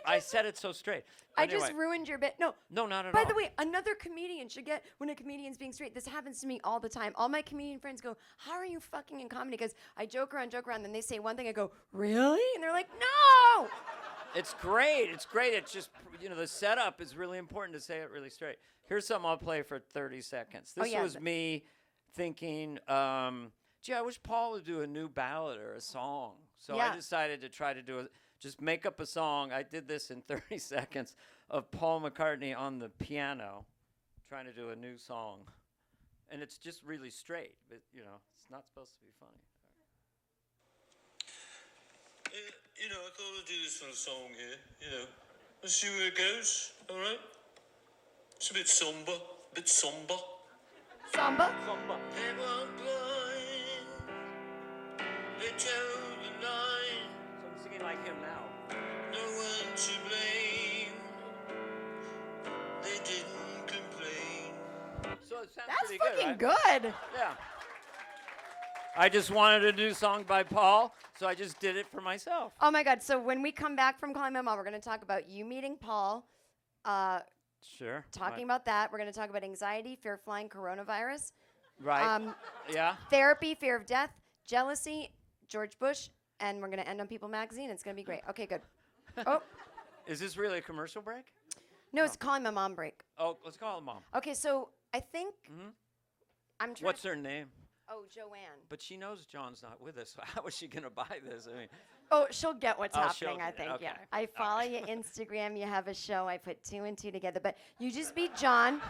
I said it so straight. I Anyway. just ruined your bit. No. No, not at By all. the way, another comedian should get, when a comedian's being straight, this happens to me all the time. All my comedian friends go, how are you fucking in comedy? Because I joke around, then they say one thing, I go, really? And they're like, no! It's great. It's great. It's just, the setup is really important to say it really straight. Here's something I'll play for 30 seconds. This yeah, was me thinking, gee, I wish Paul would do a new ballad or a song So Yeah. I decided to try to just make up a song. I did this in 30 seconds of Paul McCartney on the piano trying to do a new song. And it's just really straight, but it's not supposed to be funny. I thought I'd do this little song here, Let's see where it goes, all right? It's a bit somber, Samba? They were blind, they told the line, So I'm singing like him now. no one to blame, they didn't complain. So it sounds That's pretty fucking good, right? good. Yeah. I just wanted a new song by Paul, so I just did it for myself. Oh my God. So when we come back from Calling My Mom, we're going to talk about you meeting Paul, Sure. talking about that. We're going to talk about anxiety, fear of flying, coronavirus, Right. Yeah. therapy, fear of death, jealousy, George Bush, and we're going to end on People Magazine. It's going to be great. Okay, good. Oh, Is this really a commercial break? no, it's Calling My Mom break. Oh, let's call her mom. Okay, so I think I'm trying. What's her name? Oh, Joanne. But she knows John's not with us, so how is she going to buy this? I mean, Oh, she'll get what's Oh, she'll happening, I get it, think. Yeah. okay. I follow you Instagram. You have a show. I put 2 and 2 together. But you just be John.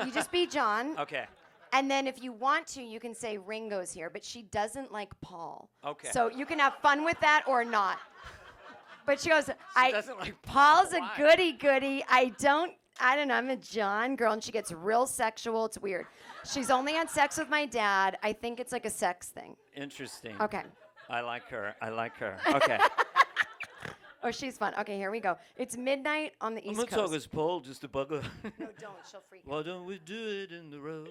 You just be John. okay. And then if you want to, you can say Ringo's here. But she doesn't like Paul. Okay. So you can have fun with that or not. But she goes, doesn't like Paul's Paul. a Why? goody. I don't know. I'm a John girl. And she gets real sexual. It's weird. She's only had sex with my dad. I think it's like a sex thing. Interesting. Okay. I like her. Okay. Oh, she's fun. Okay, here we go. It's midnight on the I'm East not Coast. talking as Paul, just a bugger. No, don't. She'll freak out. Why don't we do it in the road?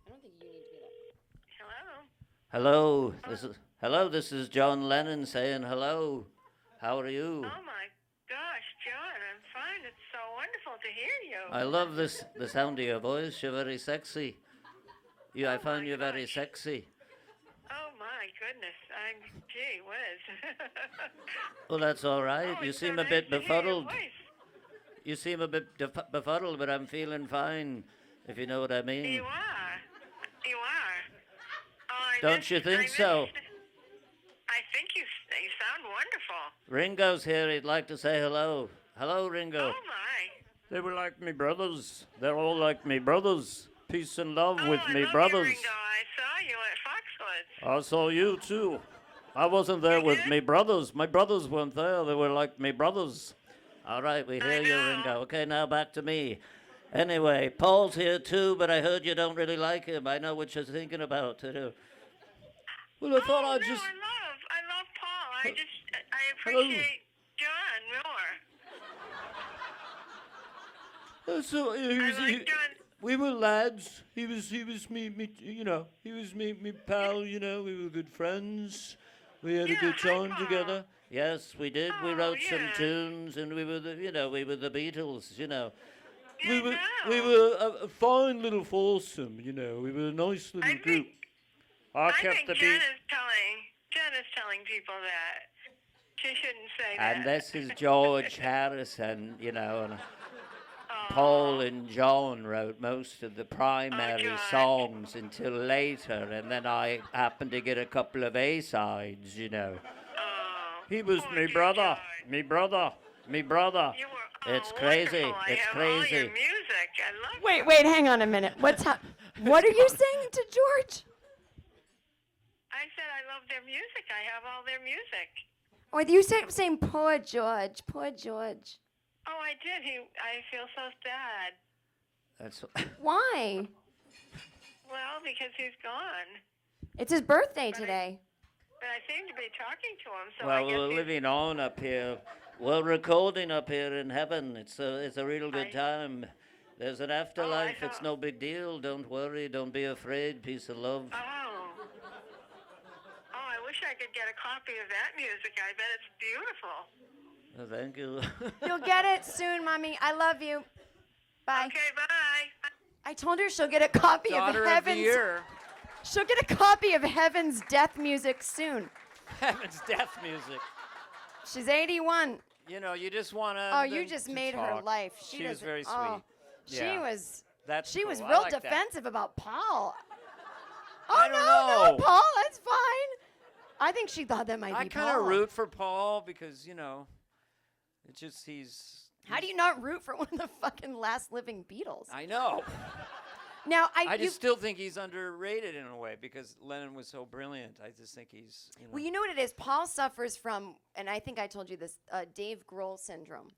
I don't think you need to be that. Hello, this is John Lennon saying hello. How are you? Oh my gosh, John, I'm fine. It's so wonderful to hear you. I love the sound of your voice. You're very sexy. I Oh find my you very gosh. sexy. Oh my goodness, gee whiz. Well, that's all right. Oh, You it's seem so a bit nice to hear your befuddled. voice. You seem a bit befuddled, but I'm feeling fine, if you know what I mean. You are. You are. Oh, Don't you think so? I think you sound wonderful. Ringo's here. He'd like to say hello. Hello, Ringo. Oh my. They were like me brothers. They're all like me brothers. Peace and love with I me love brothers. You, Ringo. I saw you at Foxwoods. I saw you too. I wasn't there You with did? me brothers. My brothers weren't there. They were like me brothers. All right, we I hear you, know. Ringo. Okay, now back to me. Anyway, Paul's here too, but I heard you don't really like him. I know what you're thinking about. Well, I thought Oh, I'd no, just. I love Paul. I appreciate John more. So like John. we were lads. He was me, he was me pal. We were good friends. We had a Yeah, good hi, time Paul. together. Yes, we did. We Oh, wrote some yeah. tunes, and we were we were the Beatles. We were know. we were a fine little foursome. We were a nice little I group. think- I I kept think the Jen beat. is telling people that. She shouldn't say And that. this is George Harrison, and Oh, Paul and John wrote most of the primary George. songs until later, and then I happened to get a couple of A-sides. Oh, He was poor me dear brother, George. me brother, me brother. You were, It's crazy. wonderful. I It's have all your crazy. music. I love Wait, hang on a minute. What are you saying to George? I said I love their music. I have all their music. Or you saying poor George, poor George. Oh, I did. I feel so sad. That's Why? Well, because he's gone. It's his birthday But I- today. But I seem to be talking to him, so I well, guess we're he's- living on up here. We're recording up here in heaven. It's a real good time. There's an afterlife. It's thought- no big deal. Don't worry. Don't be afraid. Peace and love. Oh. Oh, I wish I could get a copy of that music. I bet it's beautiful. Thank you. You'll get it soon, Mommy. I love you. Bye. Okay, bye. I told her she'll get a copy Daughter of of the Heaven's. year. She'll get a copy of Heaven's death music soon. Heaven's death music. She's 81. You just want to. Oh, you just made her life. She was doesn't- very sweet. oh, Yeah. She was. That's She was cool. I real like that. defensive about Paul. love Paul. That's fine. I think she thought that might I be kind of Paul. root for Paul because, it's just How do you not root for one of the fucking last living Beatles? I know. Now, I just still think he's underrated in a way because Lennon was so brilliant. I just think he's, Well, you know what it is? Paul suffers from, and I think I told you this, Dave Grohl syndrome.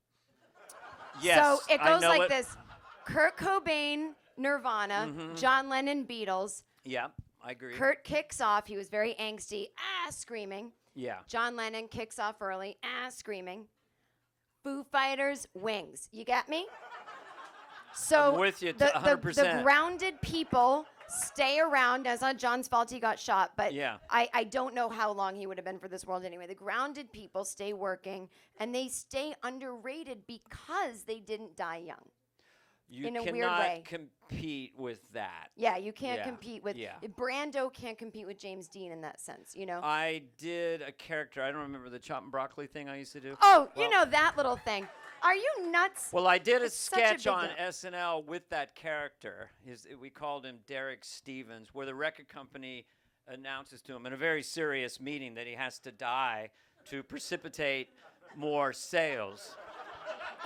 Yes, So it I goes know like it. this. Kurt Cobain, Nirvana, John Lennon, Beatles. Yeah, I agree. Kurt kicks off. He was very angsty, screaming. Yeah. John Lennon kicks off early, screaming. Foo Fighters, Wings. You get me? So I'm with you the 100%. grounded people stay around. It's not John's fault he got shot, but Yeah. I don't know how long he would have been for this world anyway. The grounded people stay working, and they stay underrated because they didn't die young. You in a cannot weird way. compete with that. Yeah, you can't Yeah, compete with yeah. Brando can't compete with James Dean in that sense, you know? I did a character. I don't remember the chop and broccoli thing I used to do. Oh, you well- know that little thing. Are you nuts? Well, I did a It's such a sketch big on deal. SNL with that character. We called him Derek Stevens, where the record company announces to him in a very serious meeting that he has to die to precipitate more sales.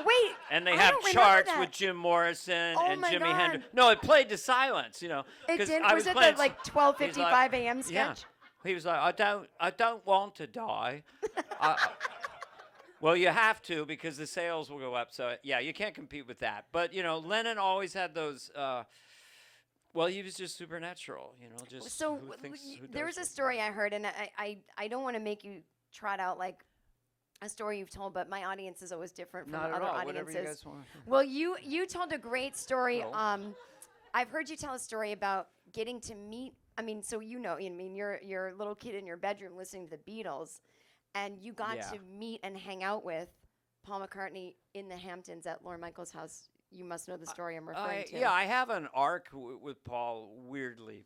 Wait. And they I have don't remember charts that. with Jim Morrison Oh and my Jimi God. Hendrix. No, it played to silence, It 'cause did. I Was it playing the like he's 12:55 a.m. Yeah. sketch? He was like, I don't want to die. Well, you have to because the sales will go up. So yeah, you can't compete with that. But Lennon always had those. Well, he was just supernatural. Just So who thinks, who there was does a story I heard, and I don't want to make you trot out like a story you've told, but my audience is always different from Not at other all. audiences. Whatever you guys want. Well, you told a great story. Oh. I've heard you tell a story about getting to meet. I mean, so you're a little kid in your bedroom listening to the Beatles, and you got Yeah. to meet and hang out with Paul McCartney in the Hamptons at Lorne Michael's house. You must know the story I'm referring to. Yeah, I have an arc with Paul. Weirdly,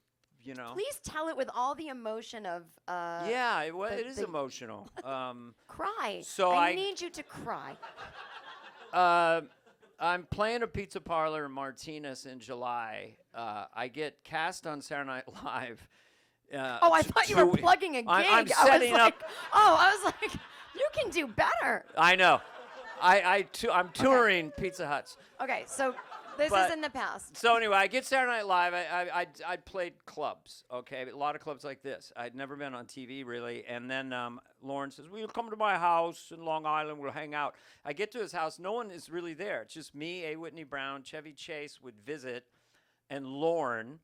Please tell it with all the emotion of. Yeah, it is the- emotional. Cry. So I I- need you to cry. I'm playing a pizza parlor in Martinez in July. I get cast on Saturday Night Live. Oh, I thought you were plugging a gig. I'm I setting was like, up. I was like, you can do better. I know. I'm touring Pizza Huts. Okay, so this But- is in the past. So anyway, I get Saturday Night Live. I played clubs, okay, a lot of clubs like this. I'd never been on TV really, and then Lauren says, "Will you come to my house in Long Island? We'll hang out." I get to his house. No one is really there. It's just me, A. Whitney Brown, Chevy Chase would visit, and Lauren.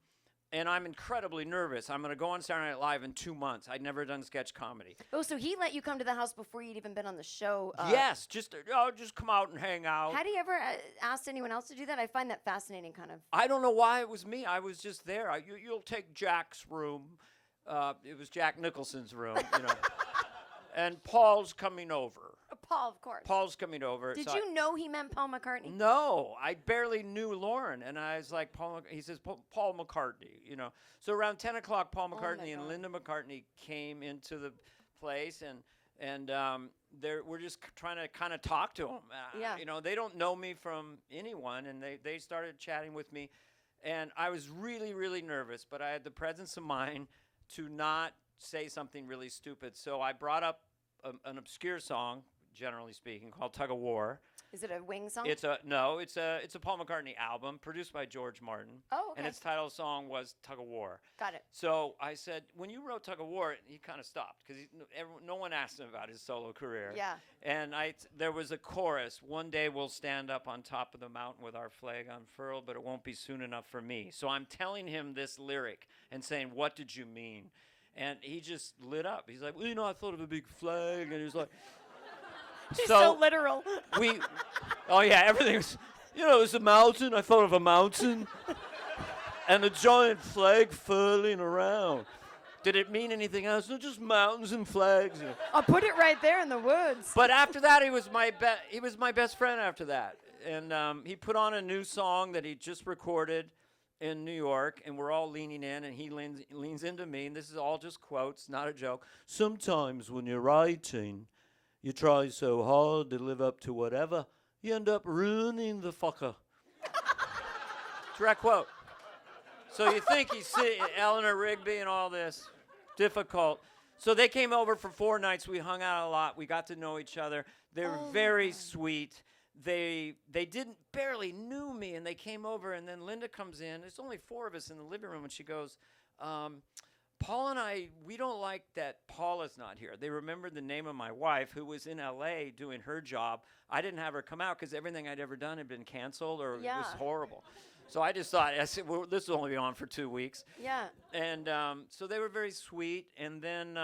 And I'm incredibly nervous. I'm going to go on Saturday Night Live in 2 months. I'd never done sketch comedy. Oh, so he let you come to the house before you'd even been on the show. Yes, just come out and hang out. Had he ever asked anyone else to do that? I find that fascinating, kind of. I don't know why it was me. I was just there. You'll take Jack's room. It was Jack Nicholson's room, And Paul's coming over. Paul, of course. Paul's coming over. Did so you know he meant Paul McCartney? No, I barely knew Lauren, and I was like, he says, Paul McCartney, So around 10 o'clock, Paul my McCartney and God. Linda McCartney came into the place, and we're just trying to kind of talk to him. Yeah. They don't know me from anyone, and they started chatting with me, and I was really, really nervous, but I had the presence of mind to not say something really stupid. So I brought up an obscure song, generally speaking, called Tug of War. Is it a Wing song? It's a Paul McCartney album produced by George Martin. Oh, okay. And its title song was Tug of War. Got it. So I said, when you wrote Tug of War, he kind of stopped because no one asked him about his solo career. Yeah. And there was a chorus, one day we'll stand up on top of the mountain with our flag unfurled, but it won't be soon enough for me. So I'm telling him this lyric and saying, what did you mean? And he just lit up. He's like, well, I thought of a big flag. And he was like... He's so literal. Oh yeah, everything was, it's a mountain. I thought of a mountain, and a giant flag furling around. Did it mean anything else? No, just mountains and flags. I'll put it right there in the woods. But after that, he was my best friend. After that, and he put on a new song that he just recorded in New York, and we're all leaning in, and he leans into me, and this is all just quotes, not a joke. Sometimes when you're writing, you try so hard to live up to whatever, you end up ruining the fucker. Direct quote. So you think he's Eleanor Rigby and all this. difficult. So they came over for 4 nights. We hung out a lot. We got to know each other. They were very sweet. They didn't barely knew me, and they came over. And then Linda comes in. There's only 4 of us in the living room, and she goes, Paul and I, we don't like that Paula's not here. They remembered the name of my wife, who was in L.A. doing her job. I didn't have her come out because everything I'd ever done had been canceled, or it was horrible. So I just thought, I said, well, this will only be on for 2 weeks. Yeah. And so they were very sweet. And then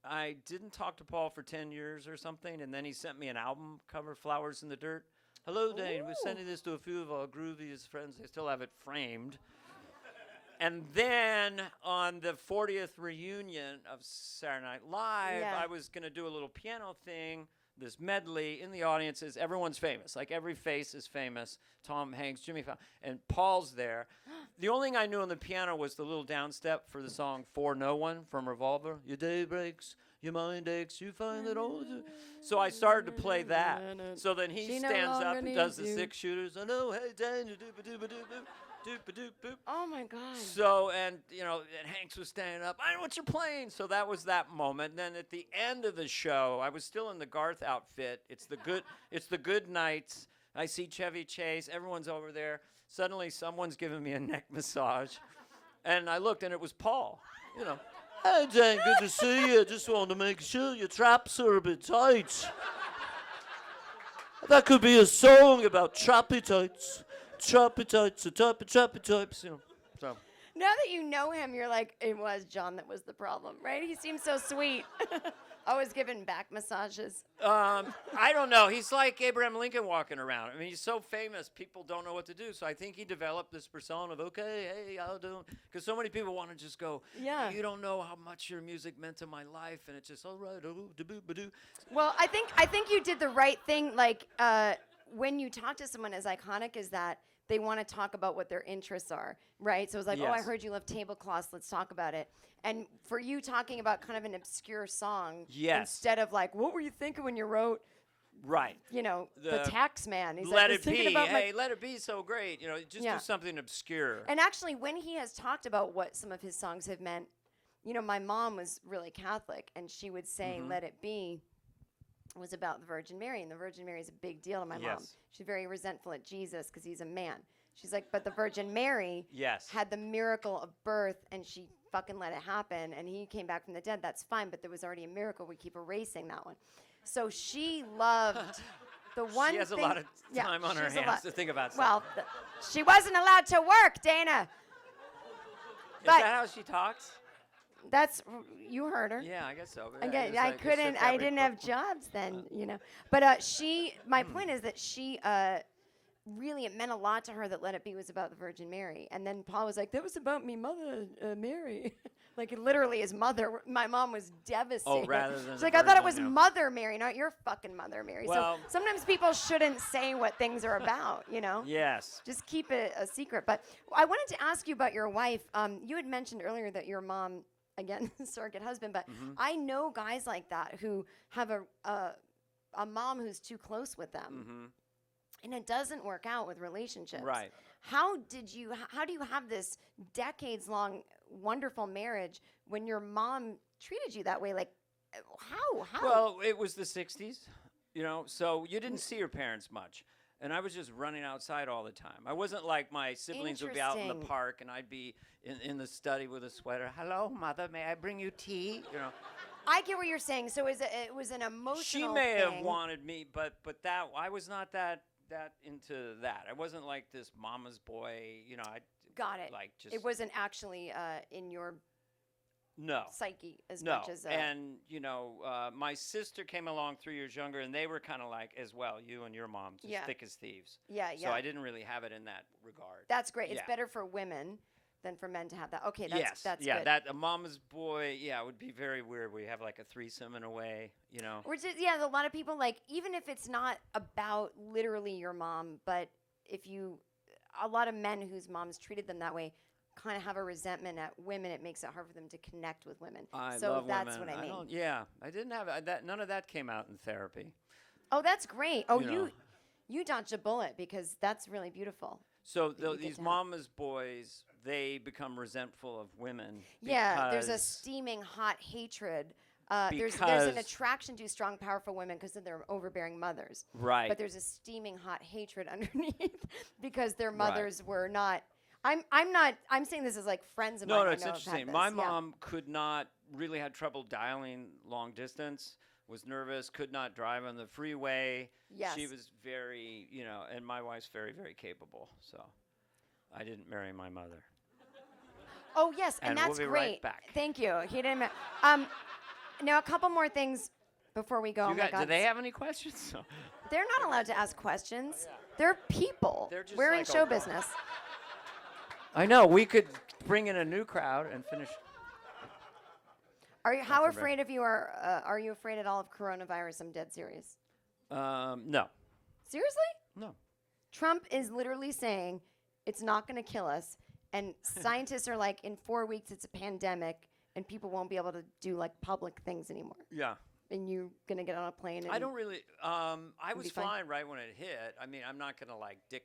I didn't talk to Paul for 10 years or something. And then he sent me an album cover, Flowers in the Dirt. Hello, Dane. We're sending this to a few of our grooviest friends. They still have it framed. And then on the 40th reunion of Saturday Night Live, I was going to do a little piano thing, this medley in the audiences. Everyone's famous. Like, every face is famous. Tom Hanks, Jimmy Fallon. And Paul's there. The only thing I knew on the piano was the little downstep for the song For No One from Revolver. Your day breaks, your mind aches, you find that all... So I started to play that. So then he stands up and does the 6 shooters. I know, hey, Dan, you doop-a-doop-a-doop-a-doop. Doop-a-doop-boop. Oh my God. So, and Hanks was standing up. I know what you're playing. So that was that moment. And then at the end of the show, I was still in the Garth outfit. It's the good nights. I see Chevy Chase. Everyone's over there. Suddenly, someone's giving me a neck massage, and I looked, and it was Paul. Hey, Dan, good to see you. Just wanted to make sure your traps are a bit tight. That could be a song about trappy tights. Trappy tights, trappy types, So Now that you know him, you're like, it was John that was the problem, right? He seems so sweet. Always giving back massages. I don't know. He's like Abraham Lincoln walking around. I mean, he's so famous, people don't know what to do. So I think he developed this persona of, okay, hey, how doing? Because so many people want to just go, Yeah. You don't know how much your music meant to my life, and it's just, all right, da-boo-ba-doo. Well, I think you did the right thing. Like, when you talk to someone as iconic as that, they want to talk about what their interests are, right? So it's like, oh, I Yes. heard you love tablecloths. Let's talk about it. And for you talking about kind of an obscure song, Yes. instead of like, what were you thinking when you wrote, Right. the tax man? He's Let like, it "Was thinking be. about my-" Hey, let it be so great. Just Yeah. do something obscure. And actually, when he has talked about what some of his songs have meant, my mom was really Catholic, and she would say, Mm-hmm. Let It Be was about the Virgin Mary, and the Virgin Mary is a big deal to my mom. Yes. She's very resentful at Jesus because he's a man. She's like, but the Virgin Mary Yes. had the miracle of birth, and she fucking let it happen, and he came back from the dead. That's fine, but there was already a miracle. We keep erasing that one. So she loved the one She has a thing- lot of Yeah, time on her she's a hands lot- to think about stuff. Well, she wasn't allowed to work, Dana. Is but- that how she talks? That's you heard her. Yeah, I guess so. but Again, guess I just couldn't. took I every didn't book. have jobs then, But my point is that she really, it meant a lot to her that Let It Be was about the Virgin Mary. And then Paul was like, that was about me mother, Mary. Like, literally his mother. My mom was devastated. rather than She's the like, I thought it was Virgin, yeah. Mother Mary, not your fucking Mother Mary. Well- So sometimes people shouldn't say what things are about, Yes. Just keep it a secret. But I wanted to ask you about your wife. You had mentioned earlier that your mom, again, surrogate husband, but Mm-hmm. I know guys like that who have a mom who's too close with them. And it doesn't work out with relationships. Right. How do you have this decades-long wonderful marriage when your mom treated you that way? Like, how? Well, it was the 60s, so you didn't see your parents much. And I was just running outside all the time. I wasn't like my siblings would be out in the Interesting. park, and I'd be in the study with a sweater. Hello, mother, may I bring you tea? I get what you're saying. So it was an emotional She may thing. have wanted me, but that I was not that into that. I wasn't like this mama's boy, I Got it. like just It wasn't actually in your no. psyche as No, much as and my sister came along 3 years younger, and they were kind of like as well. You and your mom, just Yeah. thick as thieves. yeah. So I didn't really have it in that regard. That's great. It's Yeah. better for women than for men to have that. Okay, Yes, that's yeah, good. that a mama's boy, yeah, it would be very weird. We have like a threesome in a way, Which is, a lot of people, like, even if it's not about literally your mom, but a lot of men whose moms treated them that way kind of have a resentment at women. It makes it hard for them to connect with women. I so love that's women. what I mean. I didn't have that. None of that came out in therapy. Oh, that's great. Oh, You know. you dodged a bullet because that's really beautiful. So that you get these to have. mama's boys, they become resentful of women. Yeah, there's a because- steaming hot hatred. There's an Because- attraction to strong, powerful women because of their overbearing mothers. Right. But there's a steaming hot hatred underneath because their Right. mothers were not. I'm saying this as like friends of No, mine. no, I it's know have had interesting. this, My yeah. mom could not, really had trouble dialing long distance, was nervous, could not drive on the freeway. Yes. She was very, and my wife's very, very capable. So I didn't marry my mother. Oh yes, and And that's we'll be great. right back. Thank you. He didn't. Now a couple more things before we go. You Oh my got- God. do they have any questions? They're not allowed to ask questions. They're people. They're just We're in like a show rock. business. I know. We could bring in a new crowd and finish. Are you? How for me. afraid of you are you afraid at all of coronavirus? I'm dead serious. No. Seriously? No. Trump is literally saying it's not going to kill us, and scientists are like, in 4 weeks it's a pandemic, and people won't be able to do like public things anymore. Yeah. And you're going to get on a plane. And I don't really. I be was fine. fine right when it hit. I mean, I'm not gonna like dip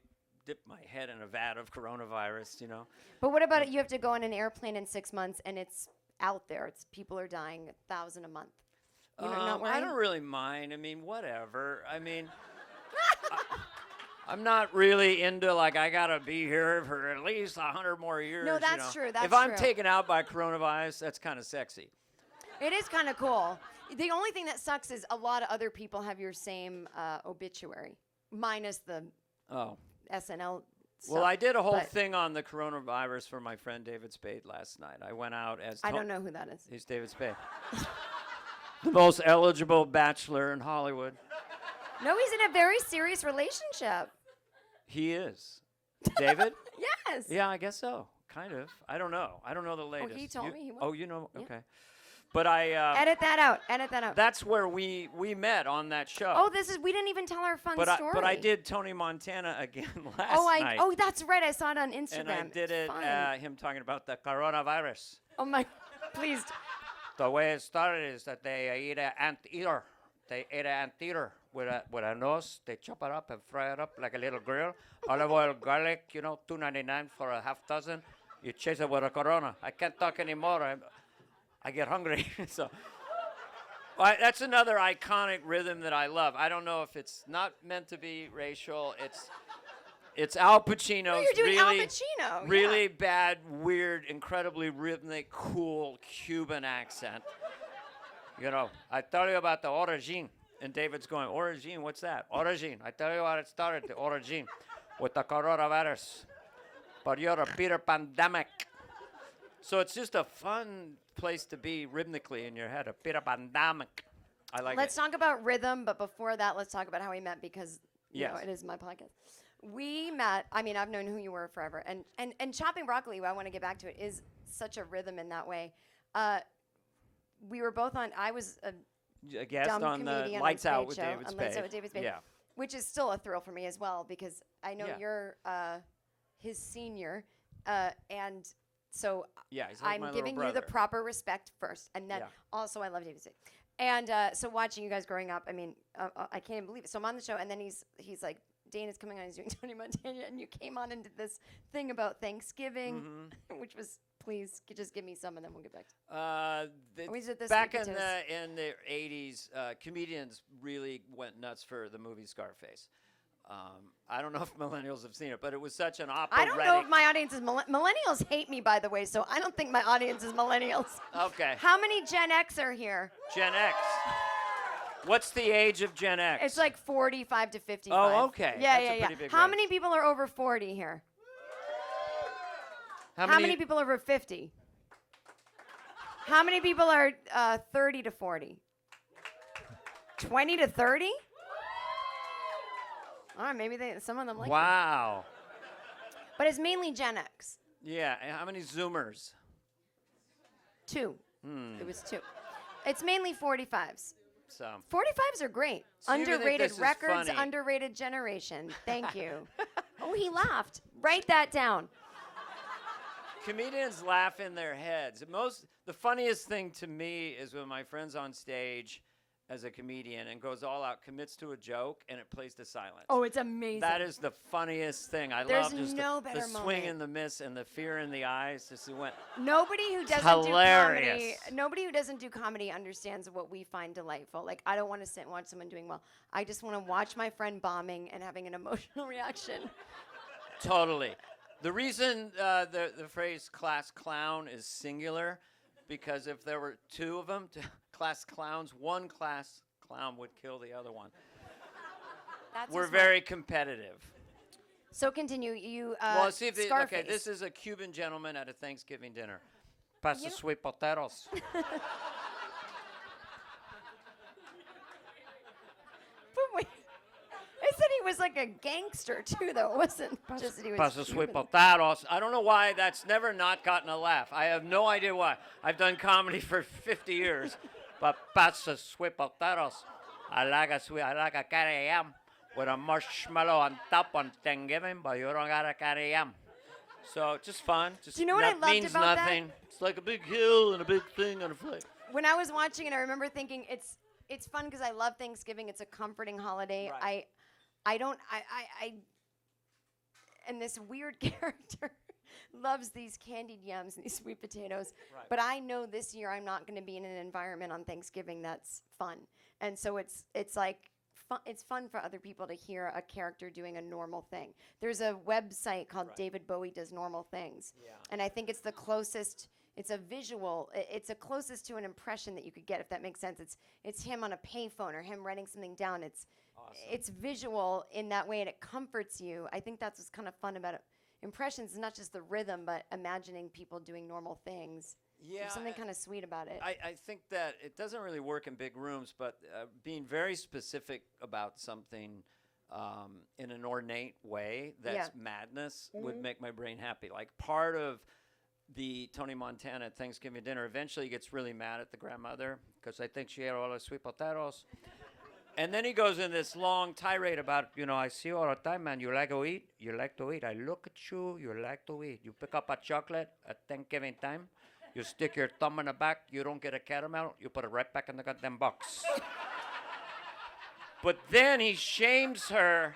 my head in a vat of coronavirus, But what about it? You have to go on an airplane in 6 months, and it's out there. It's people are dying 1,000 a month. You're not worried? I don't really mind. I mean, whatever. I mean, I'm not really into like I gotta be here for at least 100 more years. No, that's true, that's if I'm true. taken out by coronavirus, that's kind of sexy. It is kind of cool. The only thing that sucks is a lot of other people have your same obituary, minus the Oh. SNL stuff. Well, I did a whole but thing on the coronavirus for my friend David Spade last night. I went out as I don't know who that is. He's David Spade. The most eligible bachelor in Hollywood. No, he's in a very serious relationship. He is. David? Yes. Yeah, I guess so. Kind of. I don't know. I don't know the latest. he told me he was. Oh, you know? Yeah. Okay. But I. Edit that out. Edit that out. That's where we met on that show. Oh, we didn't even tell our fun story. But I did Tony Montana again last night. Oh, that's right. I saw it on Instagram. And I did It's it. fun. Him talking about the coronavirus. Oh my, please. The way it started is that they eat an anteater. They ate an anteater with a nose. They chop it up and fry it up like a little grill. Olive oil, garlic, $2.99 for a half dozen. You chase it with a Corona. I can't talk anymore. I get hungry. So that's another iconic rhythm that I love. I don't know if it's not meant to be racial. It's Al Pacino's No, you're doing really, Al Pacino. really bad, weird, incredibly rhythmic, cool Cuban accent. I tell you about the origin. And David's going, origin, what's that? Origin. I tell you how it started, the origin, with the coronavirus. But you're a Peter Pandemic. So it's just a fun place to be rhythmically in your head, a Peter Pandemic. I like Let's it. talk about rhythm, but before that, let's talk about how we met because Yes. it is my podcast. We met. I mean, I've known who you were forever, and chopping broccoli. I want to get back to it. Is such a rhythm in that way. We were both on. I was a A guest dumb on the comedian Lights on Out Spade with show, David on Spade. Lights Out with David Spade, Yeah. which is still a thrill for me as well because I know Yeah. you're his senior, and so Yeah, he's like I'm my little giving you the brother. proper respect first, and then Yeah. also I love David Spade. And so watching you guys growing up, I mean, I can't even believe it. So I'm on the show, and then he's like, Dana's coming on, he's doing Tony Montana, and you came on and did this thing about Thanksgiving, which was, please, just give me some, and then we'll get back to We did this back week in because- the 80s, comedians really went nuts for the movie Scarface. I don't know if millennials have seen it, but it was such an I operatic. don't know if my audience is millennials hate me, by the way, so I don't think my audience is millennials. Okay. How many Gen X are here? Gen X. What's the age of Gen X? It's like 45 to 55. Oh, okay. Yeah, That's a yeah, pretty yeah. big How range. many people are over 40 here? How How many people are over 50? How many people are 30 to 40? 20 to 30? All right, maybe some of them like me. Wow. But it's mainly Gen X. Yeah. And how many Zoomers? 2. Hmm. It was 2. It's mainly 45s. So. 45s are great. So you think Underrated this is records, funny? underrated generation. Thank you. Oh, he laughed. Write that down. Comedians laugh in their heads. The funniest thing to me is when my friend's on stage as a comedian and goes all out, commits to a joke, and it plays to silence. Oh, it's amazing. That is the funniest thing. I There's love just no the better swing moment. and the miss and the fear in the eyes. Just he went. Nobody who doesn't hilarious. do comedy, nobody who doesn't do comedy understands what we find delightful. Like, I don't want to sit and watch someone doing well. I just want to watch my friend bombing and having an emotional reaction. Totally. The reason the phrase class clown is singular, because if there were two of them, class clowns, one class clown would kill the other one. That's We're so smart. very competitive. So continue. You Well, see if they, Scarface. okay, this is a Cuban gentleman at a Thanksgiving dinner. Pasa You know- sweet potatoes. But wait, I said he was like a gangster too, though. It wasn't just that he was Pasa sweet Cuban. potatoes. I don't know why that's never not gotten a laugh. I have no idea why. I've done comedy for 50 years. But pasa sweet potatoes. I like a carry yam with a marshmallow on top on Thanksgiving, but you don't got a carry yam. So just fun. Just Do you know what I loved means about that? nothing. It's like a big hill and a big thing on a flag. When I was watching it, I remember thinking it's fun because I love Thanksgiving. It's a comforting holiday. Right. I and this weird character loves these candied yams and these sweet potatoes. Right. But I know this year I'm not going to be in an environment on Thanksgiving that's fun, and so it's like it's fun for other people to hear a character doing a normal thing. There's a website called Right. David Bowie Does Normal Things, Yeah. and I think it's the closest. It's a visual. It's the closest to an impression that you could get, if that makes sense. It's him on a payphone or him writing something down. It's visual in that way, and it comforts you. I think that's what's kind of fun about it. Impressions is not just the rhythm, but imagining people doing normal things. Yeah. There's something kind of sweet about it. I think that it doesn't really work in big rooms, but being very specific about something in an ornate way that's madness would make my brain happy. Like part of the Tony Montana Thanksgiving dinner eventually gets really mad at the grandmother because I think she ate all the sweet potatoes. And then he goes in this long tirade about, I see you all the time, man. You like to eat. You like to eat. I look at you. You like to eat. You pick up a chocolate at Thanksgiving time. You stick your thumb in the back. You don't get a caramel. You put it right back in the goddamn box. But then he shames her.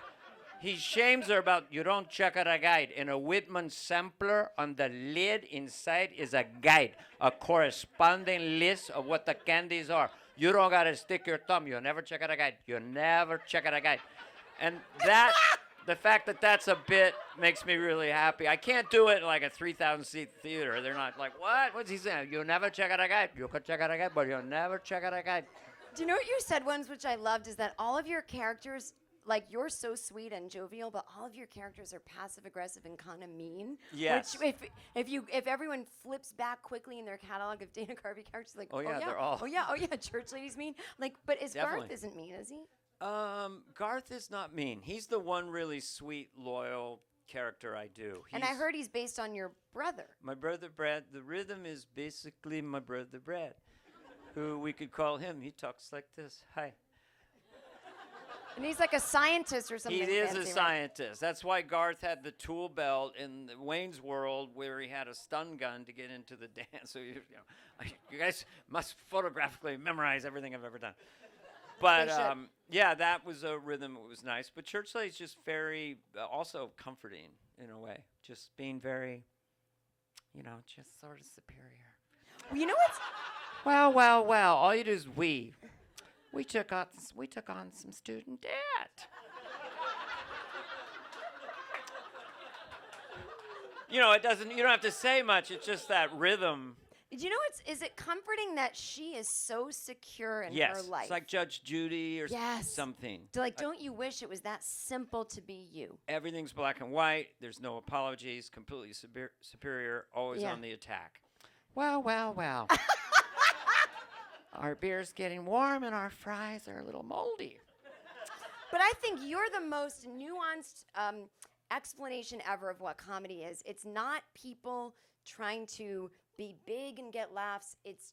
He shames her about you don't check out a guide. In a Whitman sampler, on the lid inside is a guide, a corresponding list of what the candies are. You don't gotta stick your thumb. You never check out a guide. You never check out a guide. And that, the fact that that's a bit makes me really happy. I can't do it in like a 3,000-seat theater. They're not like, what? What's he saying? You never check out a guide. You can check out a guide, but you never check out a guide. Do you know what you said once, which I loved, is that all of your characters, like you're so sweet and jovial, but all of your characters are passive aggressive and kind of mean. Yes. Which if everyone flips back quickly in their catalog of Dana Carvey characters, like Oh, yeah, they're all- oh yeah, church lady's mean. Like, but Garth Definitely. isn't mean, is he? Garth is not mean. He's the one really sweet, loyal character I do. And I He's- heard he's based on your brother. My brother Brad, the rhythm is basically my brother Brad, who we could call him. He talks like this. Hi. And he's like a scientist or something. He is fancy, a right? scientist. That's why Garth had the tool belt in Wayne's World, where he had a stun gun to get into the dance. So you guys must photographically memorize everything I've ever done. But They should. yeah, that was a rhythm. It was nice. But Church Lady's just very, also comforting in a way. Just being very, just sort of superior. Well, you know what's Well. All you do is we. We took on some student debt. It doesn't. You don't have to say much. It's just that rhythm. Do you know is it comforting that she is so secure in Yes, her life? it's like Judge Judy or Yes. something. Don't you wish it was that simple to be you? Everything's black and white. There's no apologies. Completely superior. Always Yeah. on the attack. Well. Our beer's getting warm and our fries are a little moldy. But I think you're the most nuanced explanation ever of what comedy is. It's not people trying to be big and get laughs. It's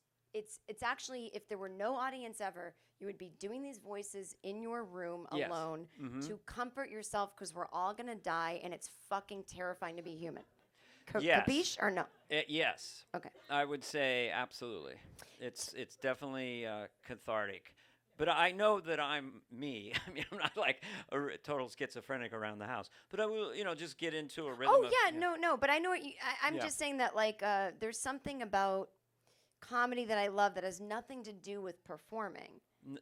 actually, if there were no audience ever, you would be doing these voices in your room Yes. alone to comfort yourself because we're all gonna die and it's fucking terrifying to be human. Yes. Capiche or no? Yes. Okay. I would say absolutely. It's definitely cathartic. But I know that I'm me. I mean, I'm not like a total schizophrenic around the house. But I will, just get into a rhythm. Oh of, yeah, no. But I know what I'm Yeah. just saying that like there's something about comedy that I love that has nothing to do with performing.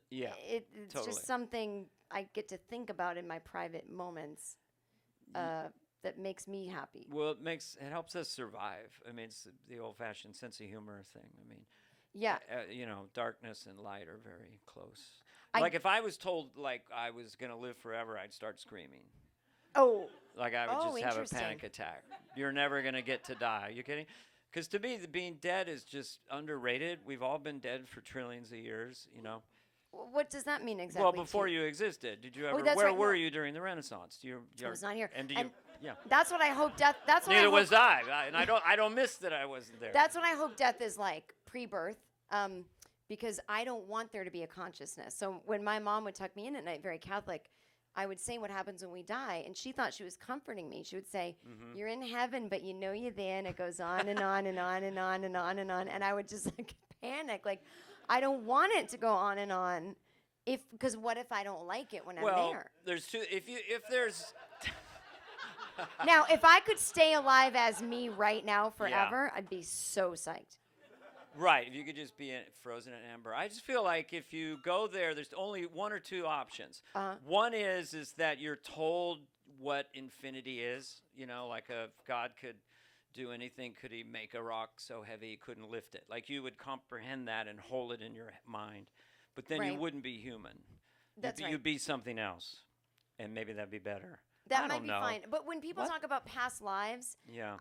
Yeah. It's totally. just something I get to think about in my private moments that makes me happy. Well, it helps us survive. I mean, it's the old-fashioned sense of humor thing. I mean, Yeah. darkness and light are very close. I- Like if I was told like I was gonna live forever, I'd start screaming. Oh, Like I would Oh, just have a interesting. panic attack. You're never gonna get to die. You kidding? Because to me, being dead is just underrated. We've all been dead for trillions of years. what does that mean exactly? Well, to before you? you existed, did you ever? that's Where right, were no. you during the Renaissance? I was not here. And do And you? Yeah. That's what I hope death. That's what I Neither hope, was I, and I don't miss that I wasn't there. That's what I hope death is like pre-birth, because I don't want there to be a consciousness. So when my mom would tuck me in at night, very Catholic, I would say what happens when we die, and she thought she was comforting me. She would say, "You're in heaven, but you know you're there," and it goes on and on and on and on and on and on, and I would just like panic, like I don't want it to go on and on, because what if I don't like it when I'm well, there? there's two. If there's Now, if I could stay alive as me right now forever, I'd be so psyched. right, if you could just be frozen in amber, I just feel like if you go there, there's only one or two options. One is that you're told what infinity is. Like if God could do anything, could he make a rock so heavy he couldn't lift it? Like you would comprehend that and hold it in your mind, but then you Right. wouldn't be human. That's right. You'd be something else, and maybe that'd be better. That I might don't be know. fine. But when people What? talk about past lives, Yeah.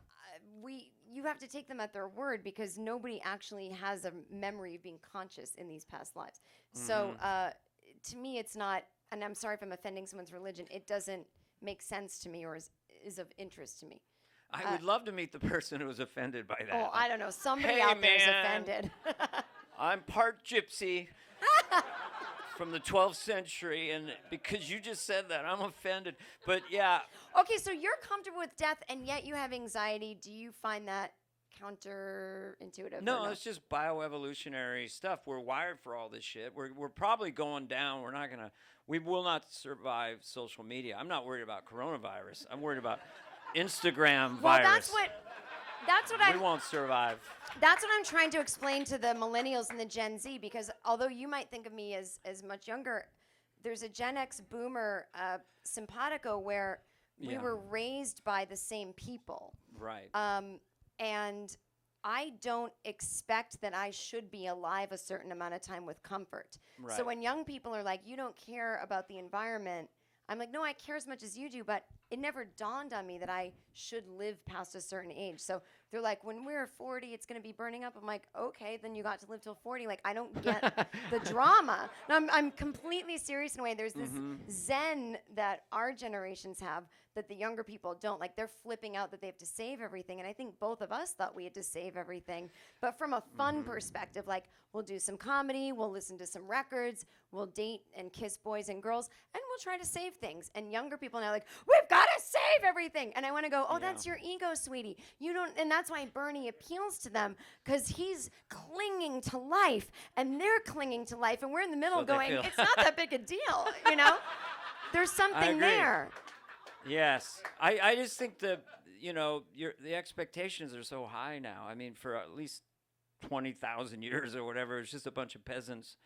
you have to take them at their word, because nobody actually has a memory of being conscious in these past lives. So to me, it's not. And I'm sorry if I'm offending someone's religion. It doesn't make sense to me, or is of interest to me. I would love to meet the person who was offended by that. Oh, I don't know. Somebody Hey, out there is man. offended. I'm part gypsy from the 12th century, and because you just said that, I'm offended. But yeah, Okay, so you're comfortable with death, and yet you have anxiety. Do you find that counterintuitive? no, or it's just bioevolutionary stuff. We're wired for all this shit. We're probably going down. We will not survive social media. I'm not worried about coronavirus. I'm worried about Instagram Well, virus. that's what We won't survive. That's what I'm trying to explain to the millennials and the Gen Z, because although you might think of me as much younger, there's a Gen X boomer simpatico where we Yeah. were raised by the same people. Right. And I don't expect that I should be alive a certain amount of time with comfort. Right. So when young people are like, you don't care about the environment, I'm like, no, I care as much as you do, but it never dawned on me that I should live past a certain age. So they're like, when we're 40, it's going to be burning up. I'm like, okay, then you got to live till 40. Like, I don't get the drama. No, I'm completely serious in a way. There's this zen that our generations have that the younger people don't. Like, they're flipping out that they have to save everything. And I think both of us thought we had to save everything. But from a fun perspective, like, we'll do some comedy, we'll listen to some records, we'll date and kiss boys and girls, and we'll try to save things. And younger people now are like, we've got to save everything. And I want to go, oh, that's your ego, sweetie. You don't, and that's why Bernie appeals to them, because he's clinging to life, and they're clinging to life, and we're in the middle So they going, feel- it's not that big a deal, you know? There's something agree. there. Yes, I just think the expectations are so high now. I mean, for at least 20,000 years or whatever, it's just a bunch of peasants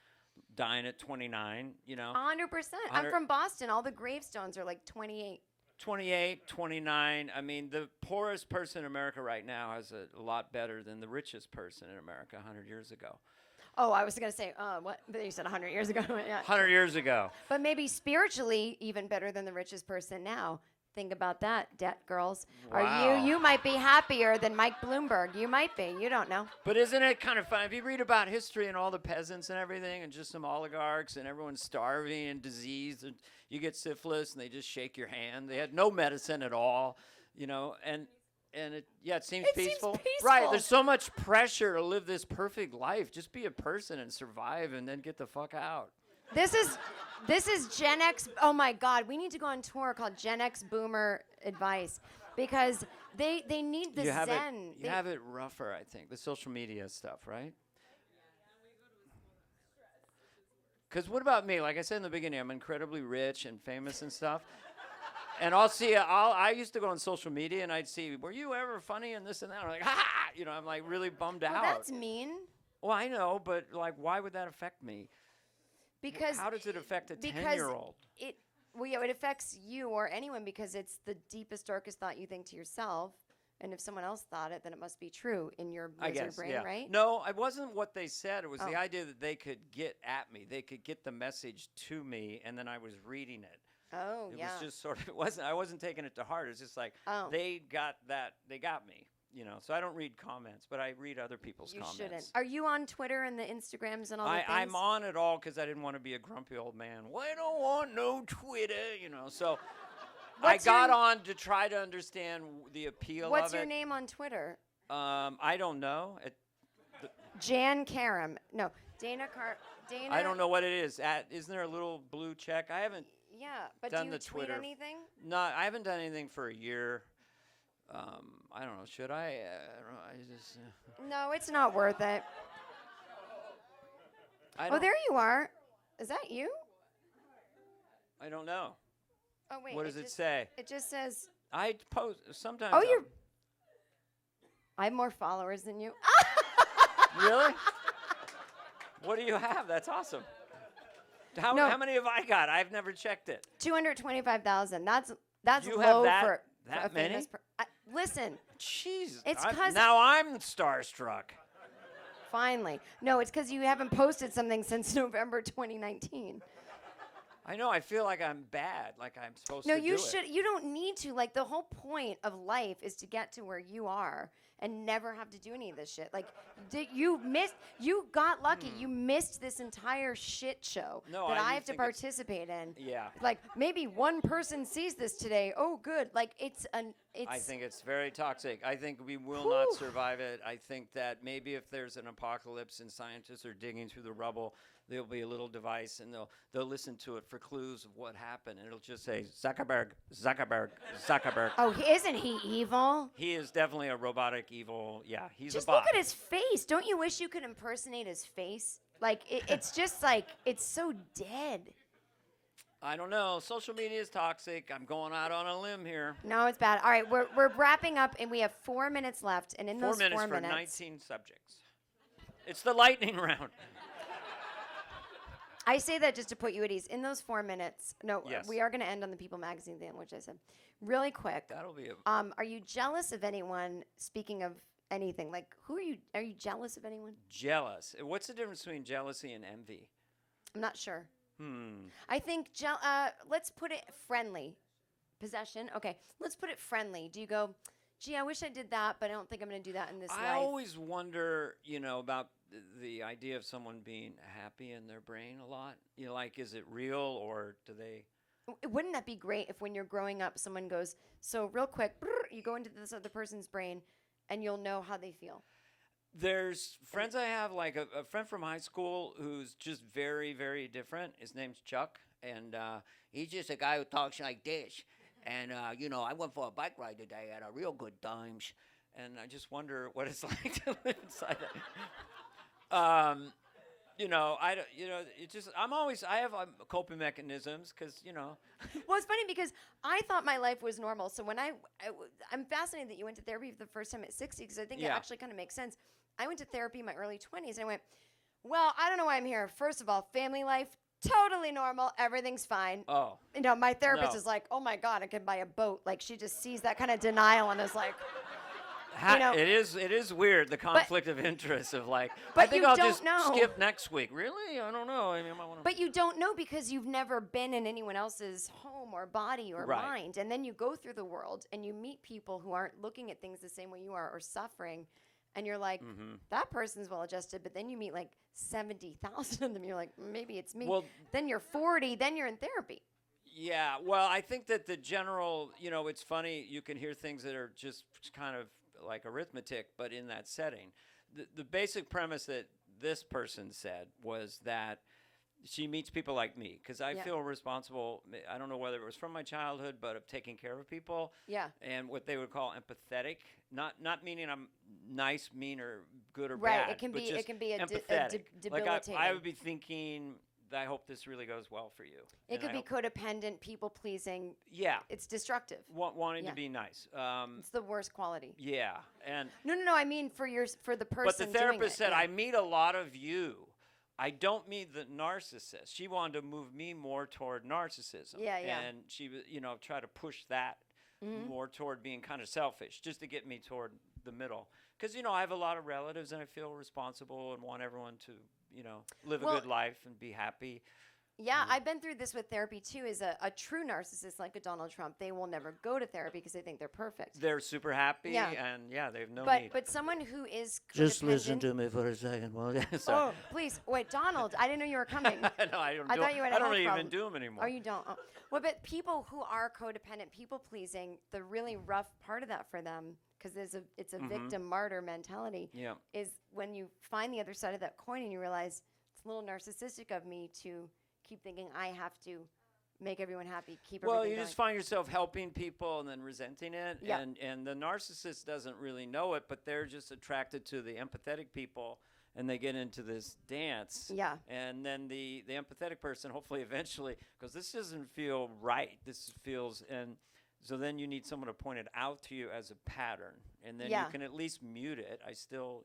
dying at 29. 100%. I'm 100 from Boston. All the gravestones are like 28. 28, 29. I mean, the poorest person in America right now has a lot better than the richest person in America 100 years ago. Oh, I was going to say, what? But you said 100 years ago. Yeah. 100 years ago. But maybe spiritually even better than the richest person now. Think about that, debt girls. Wow. You might be happier than Mike Bloomberg. You might be. You don't know. But isn't it kind of fun? If you read about history and all the peasants and everything and just some oligarchs and everyone's starving and diseased and you get syphilis and they just shake your hand. They had no medicine at all, and it seems It seems peaceful. peaceful. Right. There's so much pressure to live this perfect life. Just be a person and survive and then get the fuck out. This is Gen X. Oh my God, we need to go on tour called Gen X Boomer Advice, because they need the You have zen. you have it rougher, I think. The social media stuff, right? Because what about me? Like I said in the beginning, I'm incredibly rich and famous and stuff. And I used to go on social media and I'd see, were you ever funny and this and that? I'm like, ha! You know, I'm like really bummed Well, out. that's mean. Well, I know, but like, why would that affect me? Because how does it affect a because 10-year-old? it affects you or anyone because it's the deepest, darkest thought you think to yourself. And if someone else thought it, then it must be true in your I lizard guess, brain, yeah. right? No, it wasn't what they said. It was the Oh. idea that they could get at me. They could get the message to me, and then I was reading it. Oh, It yeah. was just sort of, I wasn't taking it to heart. It's just like, Oh. they got me, you know. So I don't read comments, but I read other people's You comments. shouldn't. Are you on Twitter and the Instagrams and all the things? I'm on it all because I didn't want to be a grumpy old man. Well, I don't want no Twitter, you know. So What's I got your- on to try to understand the appeal What's of it. your name on Twitter? I don't know. Jan Karam. No, Dana. I don't know what it is. Isn't there a little blue check? I haven't. Yeah, but done do you the tweet Twitter. anything? No, I haven't done anything for a year. I don't know. Should I? I don't know. I just. No, it's not worth it. I Oh, don't, there you are. Is that you? I don't know. Oh, wait. What does it just- say? It just says, I post sometimes. oh, you're. I have more followers than you. Really? What do you have? That's awesome. How No. many have I got? I've never checked it. 225,000. That's You low have that- for that a famous many? listen, Jeez. It's I'm- 'cause- now I'm starstruck. finally. No, it's because you haven't posted something since November 2019. I know. I feel like I'm bad. Like I'm supposed No, to you do should. it. You don't need to. Like the whole point of life is to get to where you are and never have to do any of this shit. Like you missed. You got lucky. You missed this entire shit show No, that I I do have to think it's- participate in. Yeah. Like maybe one person sees this today. Oh, good. Like it's an. It's. I think it's very toxic. I think we will not Whew. survive it. I think that maybe if there's an apocalypse and scientists are digging through the rubble, there'll be a little device and they'll listen to it for clues of what happened, and it'll just say Zuckerberg, Zuckerberg, Zuckerberg. Oh, isn't he evil? He is definitely a robotic evil. Yeah, he's Just a bot. look at his face. Don't you wish you could impersonate his face? Like it's just like it's so dead. I don't know. Social media is toxic. I'm going out on a limb here. No, it's bad. All right, we're wrapping up, and we have 4 minutes left. And in 4 those minutes 4 for minutes, 19 subjects. It's the lightning round. I say that just to put you at ease. In those 4 minutes, no, Yes. we are going to end on the People Magazine thing, which I said really quick. That'll be a. Are you jealous of anyone? Speaking of anything, like who are you? Are you jealous of anyone? Jealous. What's the difference between jealousy and envy? I'm not sure. Hmm. I think let's put it friendly. Possession. Okay, let's put it friendly. Do you go? Gee, I wish I did that, but I don't think I'm going to do that in this I life. always wonder, about the idea of someone being happy in their brain a lot. Like, is it real or do they? Wouldn't that be great if when you're growing up, someone goes, so real quick, brrr, you go into this other person's brain and you'll know how they feel. There's friends I have, like a friend from high school who's just very, very different. His name's Chuck, and he's just a guy who talks like this. And, I went for a bike ride today at a real good times. And I just wonder what it's like to live inside that. I have coping mechanisms because, Well, it's funny because I thought my life was normal. So when I'm fascinated that you went to therapy for the first time at 60 because I think it Yeah. actually kind of makes sense. I went to therapy in my early 20s and I went, well, I don't know why I'm here. First of all, family life, totally normal. Everything's fine. oh. My therapist No. is like, oh my God, I could buy a boat. Like she just sees that kind of denial and is like, It is weird, the conflict of interest of like, But I think you I'll don't just know. skip next week. Really? I don't know. I mean, I might wanna... but you don't know because you've never been in anyone else's home or body or Right. mind. And then you go through the world and you meet people who aren't looking at things the same way you are or suffering. And you're like, Mm-hmm. that person's well adjusted. But then you meet like 70,000 of them. You're like, maybe it's me. Well- then you're 40. Then you're in therapy. Yeah, well, I think that the general, it's funny, you can hear things that are just kind of like arithmetic, but in that setting. The basic premise that this person said was that she meets people like me because I Yeah. feel responsible. I don't know whether it was from my childhood, but of taking care of people. Yeah. And what they would call empathetic, not meaning I'm nice, mean, or good or Right, bad. it can but be- just it can be a empathetic. Like I debilitating. would be thinking I hope this really goes well for you. It And could I be hope- codependent, people pleasing. Yeah, It's destructive. wanting Yeah. to be nice. It's the worst quality. Yeah, and No. I mean for the person. but the doing therapist it, said, yeah. I meet a lot of you. I don't meet the narcissist. She wanted to move me more toward narcissism. Yeah. And she was, try to push that more toward being kind of selfish, just to get me toward the middle. Because, I have a lot of relatives and I feel responsible and want everyone to, live a Well- good life and be happy. Yeah, I've been through this with therapy too. Is a true narcissist like a Donald Trump, they will never go to therapy because they think they're perfect. They're super happy Yeah. and they have no need. But someone who is Just listen codependent- to me for a second, will you? Oh, please wait, Donald! I didn't know you were coming. No, I don't. I do, thought you had a I don't health even problem. do them anymore. Oh, you don't. Oh. Well, but people who are codependent, people pleasing, the really rough part of that for them, because it's a victim martyr mentality, Yeah. is when you find the other side of that coin and you realize it's a little narcissistic of me to keep thinking I have to make everyone happy, keep Well, everything you going. just find yourself helping people and then resenting it, Yeah. and the narcissist doesn't really know it, but they're just attracted to the empathetic people, and they get into this dance. Yeah. And then the empathetic person, hopefully, eventually, because this doesn't feel right. This feels, and so then you need someone to point it out to you as a pattern, and then Yeah. you can at least mute it. I still,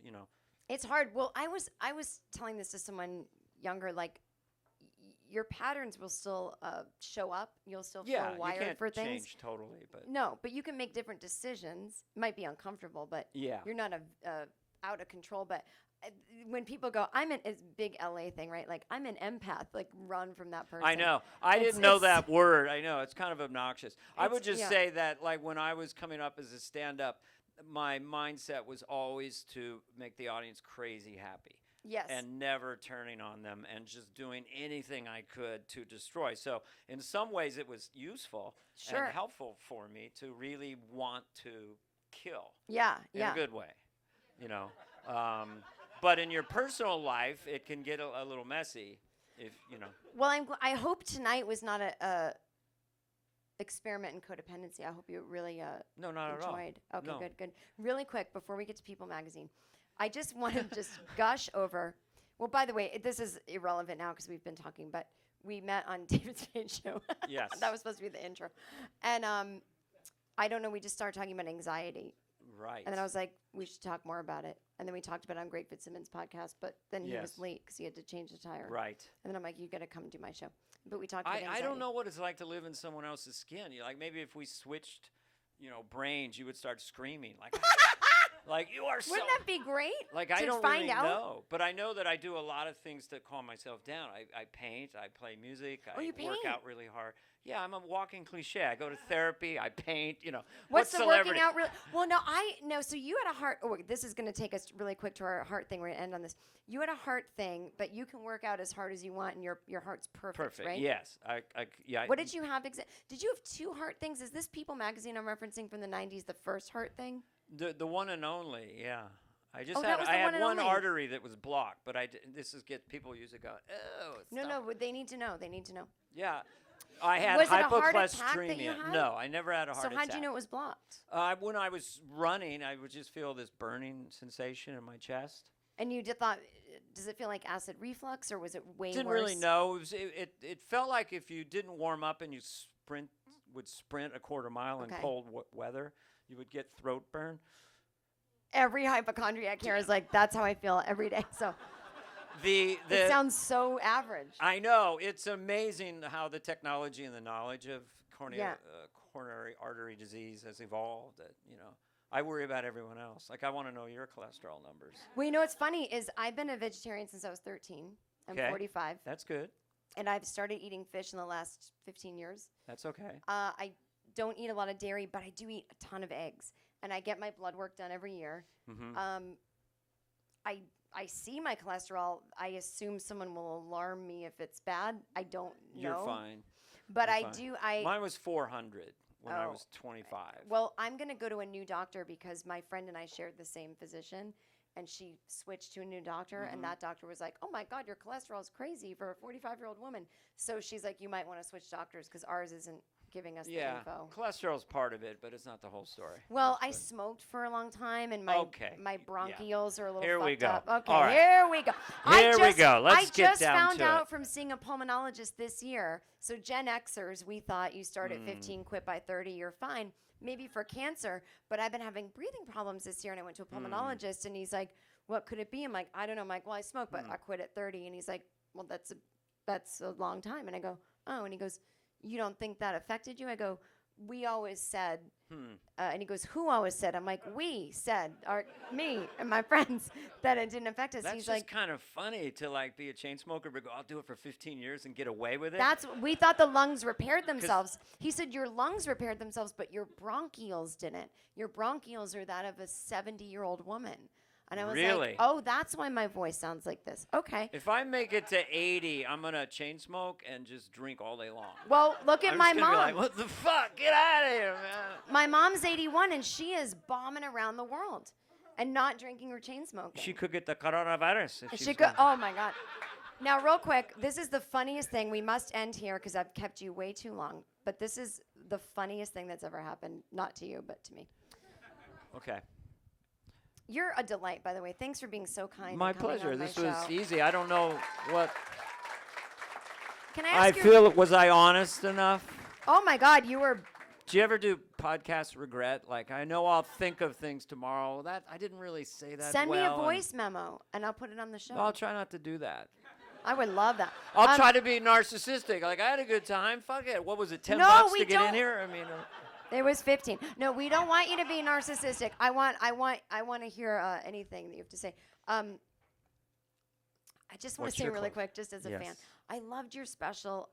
It's hard. Well, I was telling this to someone younger, like your patterns will still show up. You'll still yeah, feel you wired can't for things. change totally, but No, but you can make different decisions. Might be uncomfortable, but yeah. you're not out of control. But when people go, it's a big LA thing, right? Like I'm an empath. Like run from that person. I know. I It's- didn't know it's- that word. I know. It's kind of obnoxious. I would It's- just yeah. say that, like, when I was coming up as a stand up, my mindset was always to make the audience crazy happy Yes. and never turning on them and just doing anything I could to destroy. So, in some ways, it was useful Sure. and helpful for me to really want to kill yeah. in Yeah. a good way, But in your personal life, it can get a little messy if. Well, I hope tonight was not a experiment in codependency. I hope you really No, not at all. enjoyed. Okay, No. good. Really quick before we get to People Magazine, I just want to just gush over. Well, by the way, this is irrelevant now because we've been talking, but we met on David Spade's show. Yes. That was supposed to be the intro, and I don't know. We just started talking about anxiety, Right. and then I was like, we should talk more about it. And then we talked about it on Great Fitzsimmons' podcast, but then he was Yes. late because he had to change the tire. Right. And then I'm like, you got to come do my show. But we talked about I anxiety. don't know what it's like to live in someone else's skin. Like maybe if we switched, brains, you would start screaming like you are so. Wouldn't that be great? Like to I don't find really out? know, but I know that I do a lot of things to calm myself down. I paint, I play music, Oh, I you work paint? out really hard. Yeah, I'm a walking cliche. I go to therapy, I paint. What's what the celebrity? working out? Well, no. So you had a heart. Oh, this is going to take us really quick to our heart thing. We're going to end on this. You had a heart thing, but you can work out as hard as you want, and your heart's perfect. Perfect. Right? Yes. Yeah. What did you have? Did you have two heart things? Is this People Magazine I'm referencing from the '90s? The first heart thing? The one and only, yeah. I just Oh, that had was I the had one and one only. artery that was blocked, but this is get people use it go, oh, No, stop no. But they need to know. They need to know. Yeah. I had Was it a heart attack that hypochlestemia. you had? No, I never had a heart So attack. how'd you know it was blocked? When I was running, I would just feel this burning sensation in my chest. And you thought, does it feel like acid reflux, or was it way Didn't worse? really know. It felt like if you didn't warm up and you would sprint a quarter mile in Okay. cold weather, you would get throat burn. Every hypochondriac here is like, that's how I feel every day. So The it sounds so average. I know. It's amazing how the technology and the knowledge of Yeah. coronary artery disease has evolved. I worry about everyone else. Like, I want to know your cholesterol numbers. Well, you know what's funny is I've been a vegetarian since I was 13. I'm Okay. 45, That's good. and I've started eating fish in the last 15 years. That's okay. I don't eat a lot of dairy, but I do eat a ton of eggs, and I get my blood work done every year. Mm-hmm. I see my cholesterol. I assume someone will alarm me if it's bad. I don't know. You're fine. But You're I fine. do. Mine was 400 when I Oh. was 25. Well, I'm going to go to a new doctor because my friend and I shared the same physician, and she switched to a new doctor, Mm-hmm. and that doctor was like, oh my God, your cholesterol is crazy for a 45-year-old woman. So she's like, you might want to switch doctors because ours isn't giving us the Yeah, info. cholesterol's part of it, but it's not the whole story. Well, I smoked for a long time, and my Yeah. bronchioles are a little Here we fucked go. up. Okay, All right. here we go. Here we go. Let's I get just down found to out it. from seeing a pulmonologist this year. So Gen Xers, we thought you start at 15, quit by 30, you're fine. Maybe for cancer, but I've been having breathing problems this year, and I went to a pulmonologist, and he's like, "What could it be?" I'm like, "I don't know." I'm like, "Well, I smoke, but I quit at 30," and he's like, "Well, that's a long time," and I go, "Oh," and he goes, "You don't think that affected you?" I go, "We always said," and he goes, "Who always said?" I'm like, "We said," or me and my friends, that it didn't affect us. That's He's just like, kind of funny to like be a chain smoker, but go, I'll do it for 15 years and get away with it. we thought the lungs repaired themselves. He said your lungs repaired themselves, but your bronchioles didn't. Your bronchioles are that of a 70-year-old woman. And I was Really? like, oh, that's why my voice sounds like this. Okay. If I make it to 80, I'm gonna chain smoke and just drink all day long. Well, look at I'm my just gonna be mom. like, what the fuck? Get out of here, man. My mom's 81, and she is bombing around the world and not drinking or chain smoking. She could get the coronavirus if She she's could. Oh my God. Now, real quick, this is the funniest thing. We must end here because I've kept you way too long. But this is the funniest thing that's ever happened, not to you, but to me. Okay. You're a delight, by the way. Thanks for being so kind. My and coming pleasure. on my This was show. easy. I don't know what. Can I I ask you? feel. Was I honest enough? Oh my God, you were. Do you ever do podcast regret? Like, I know I'll think of things tomorrow. That I didn't really say that Send me a well, and- voice memo, and I'll put it on the show. I'll try not to do that. I would love that. I'll try to be narcissistic. Like, I had a good time. Fuck it. What was it? 10 No, bucks we to get in don't- here? I mean, It was 15. No, we don't want you to be narcissistic. I want to hear anything that you have to say. I just want What's to say your really close? quick, just as a fan. Yes. I loved your special.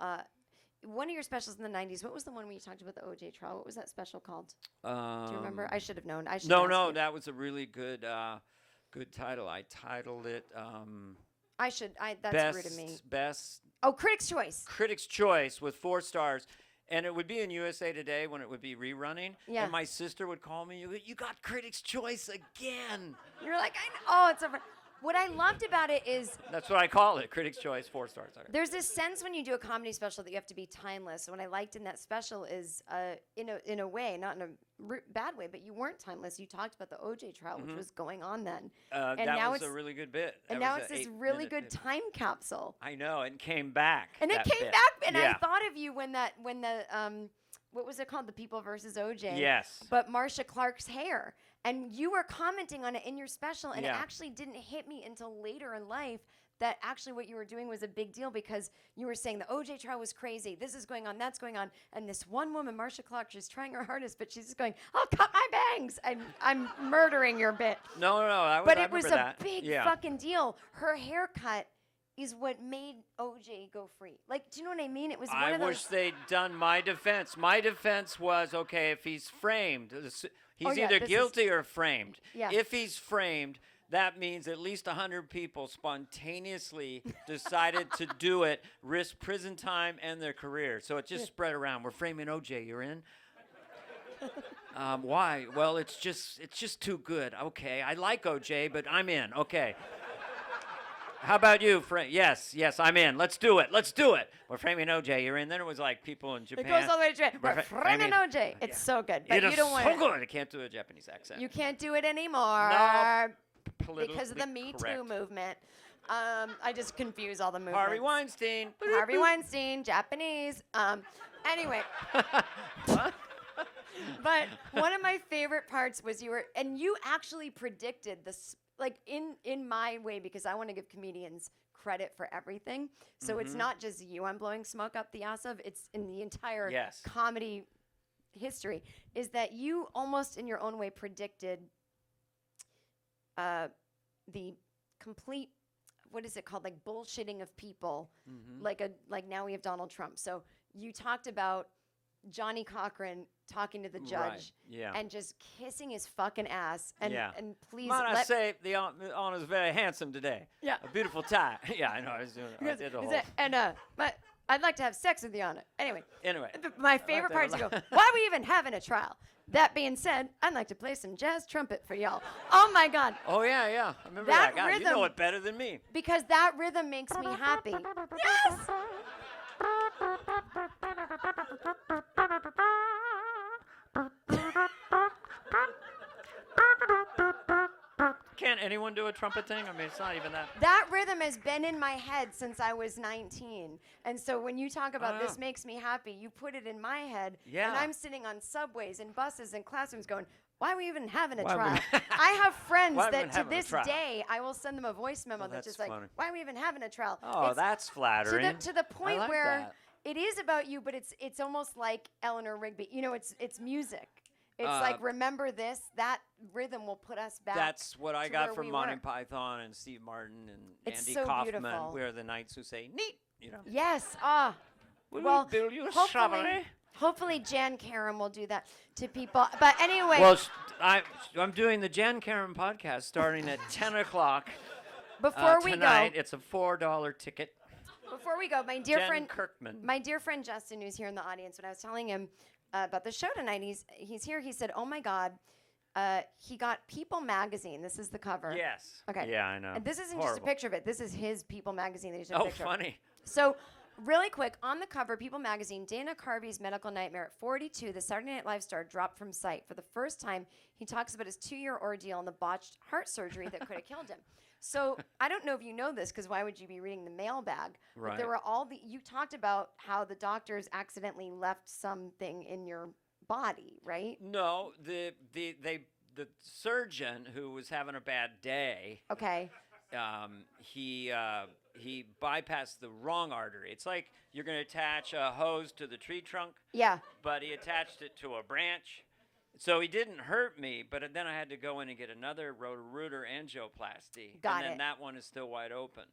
One of your specials in the 90s. What was the one where you talked about the OJ trial? What was that special called? Do you remember? I should have known. I should. No, ask no, you. that was a really good, good title. I titled it I should. That's best rude of me. best Oh, Critics' Choice. Critics' Choice with 4 stars. And it would be in USA Today when it would be rerunning. Yeah. And my sister would call me, you got Critics' Choice again. You're like, oh, it's over. What I loved about it is That's what I call it, Critics' Choice, 4 stars. Okay. there's this sense when you do a comedy special that you have to be timeless. What I liked in that special is, in a way, not in a bad way, but you weren't timeless. You talked about the OJ trial, which was going on then. and that now was it's a really good bit. and That now was it's a this 8 really minute good bit. time capsule. I know, and came back. And it that came bit. back, and I Yeah. thought of you when the what was it called, the People versus OJ? Yes. But Marcia Clark's hair, and you were commenting on it in your special, and it Yeah. actually didn't hit me until later in life that actually what you were doing was a big deal because you were saying the OJ trial was crazy. This is going on, that's going on, and this one woman, Marcia Clark, she's trying her hardest, but she's just going, "I'll cut my bangs." I'm murdering your bit. No, I But I it was remember a that. big Yeah. fucking deal. Her haircut is what made OJ go free. Like, do you know what I mean? It was one I of those. wish they'd done my defense. My defense was, okay, if he's framed, he's yeah, either this is- guilty or framed. Yeah. If he's framed, that means at least 100 people spontaneously decided to do it, risk prison time and their career. So it just spread around. We're framing OJ. You're in? Why? Well, it's just too good. Okay, I like OJ, but I'm in. Okay. How about you, Yes, I'm in. Let's do it. We're framing OJ. You're in. Then it was like people in Japan. It goes all the way to Japan. We're We're framing- framing OJ. It's so good. But It you is don't want so good. I can't do a Japanese accent. You can't do it anymore because of the Politically Me correct. Too movement. I just confuse all the movements. Harvey Weinstein. Harvey Weinstein, Japanese. Anyway. But one of my favorite parts was you actually predicted this, like in my way, because I want to give comedians credit for everything. So it's not just you I'm blowing smoke up the ass of, it's in the entire Yes. comedy history, is that you almost in your own way predicted the complete, what is it called, like bullshitting of people, like now we have Donald Trump. So you talked about Johnny Cochran talking to the judge Right, yeah. and just kissing his fucking ass and Yeah. and please Might I let say the honor's very handsome today. Yeah. A beautiful tie. Yeah, I know. I was doing. I Because- did the is whole. it- and but I'd like to have sex with you on it. Anyway, Anyway. my favorite part is you go, why are we even having a trial? That being said, I'd like to play some jazz trumpet for y'all. Oh my God. Oh yeah. I remember That that. God, you know rhythm- it better than me. Because that rhythm makes me happy. Yes! Can't anyone do a trumpet thing? I mean, it's not even that. That rhythm has been in my head since I was 19. And so when you talk about this makes me happy, you put it in my head. Yeah. And I'm sitting on subways and buses and classrooms going, why are we even having a Why are we- trial? I have friends Why are we that even to having a this trial? day, I will send them a voice memo that's that's just like, funny. why are we even having a trial? Oh, It's that's flattering. to the point like where that. it is about you, but it's almost like Eleanor Rigby. You know, it's music. It's like, remember this, that rhythm will put us back. That's what I to got where from we Monty were. Python and Steve Martin and It's Andy so Kaufman. beautiful. We are the knights who say, neat, you know. Yes. Will Well, we build you a hopefully, strawberry? hopefully Jan Karam will do that to people. But anyway, Well, I'm doing the Jan Karam podcast starting at 10 o'clock before we tonight. go, It's a $4 ticket. my dear Jen friend Kirkman. my dear friend Justin, who's here in the audience, when I was telling him about the show tonight, he's here. He said, "Oh my God, he got People magazine. This is the cover." Yes. Okay. Yeah, I know. And this isn't Horrible. just a picture of it. This is his People magazine that he took a Oh, picture of. funny. So, really quick, on the cover, People magazine, Dana Carvey's medical nightmare at 42, the Saturday Night Live star dropped from sight. For the first time, he talks about his 2-year ordeal and the botched heart surgery that could have killed him. So, I don't know if you know this, because why would you be reading the mailbag? But there Right. were you talked about how the doctors accidentally left something in your body, right? No, the surgeon who was having a bad day, Okay. he bypassed the wrong artery. It's like you're going to attach a hose to the tree trunk, Yeah. but he attached it to a branch. So he didn't hurt me, but then I had to go in and get another rotor angioplasty. Got and then it. that one is still wide open.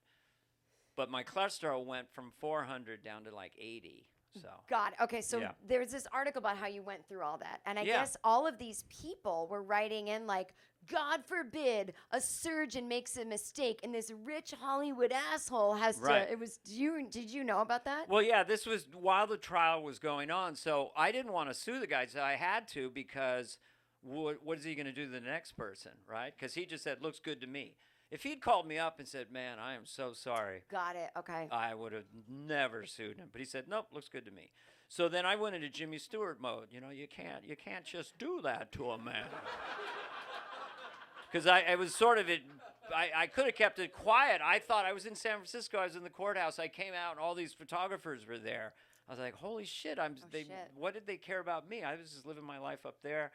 But my cholesterol went from 400 down to like 80. So God. Okay, so Yeah. there's this article about how you went through all that. And I Yeah. guess all of these people were writing in like, God forbid a surgeon makes a mistake and this rich Hollywood asshole has Right. to did you know about that? Well, yeah, this was while the trial was going on, so I didn't want to sue the guy, so I had to because what is he going to do to the next person, right? Because he just said, looks good to me. If he'd called me up and said, man, I am so sorry, Got it. Okay. I would have never sued him. But he said, nope, looks good to me. So then I went into Jimmy Stewart mode. You know, you can't just do that to a man. Because I was sort of I could have kept it quiet. I thought I was in San Francisco. I was in the courthouse. I came out, and all these photographers were there. I was like, holy shit! shit. What did they care about me? I was just living my life up there.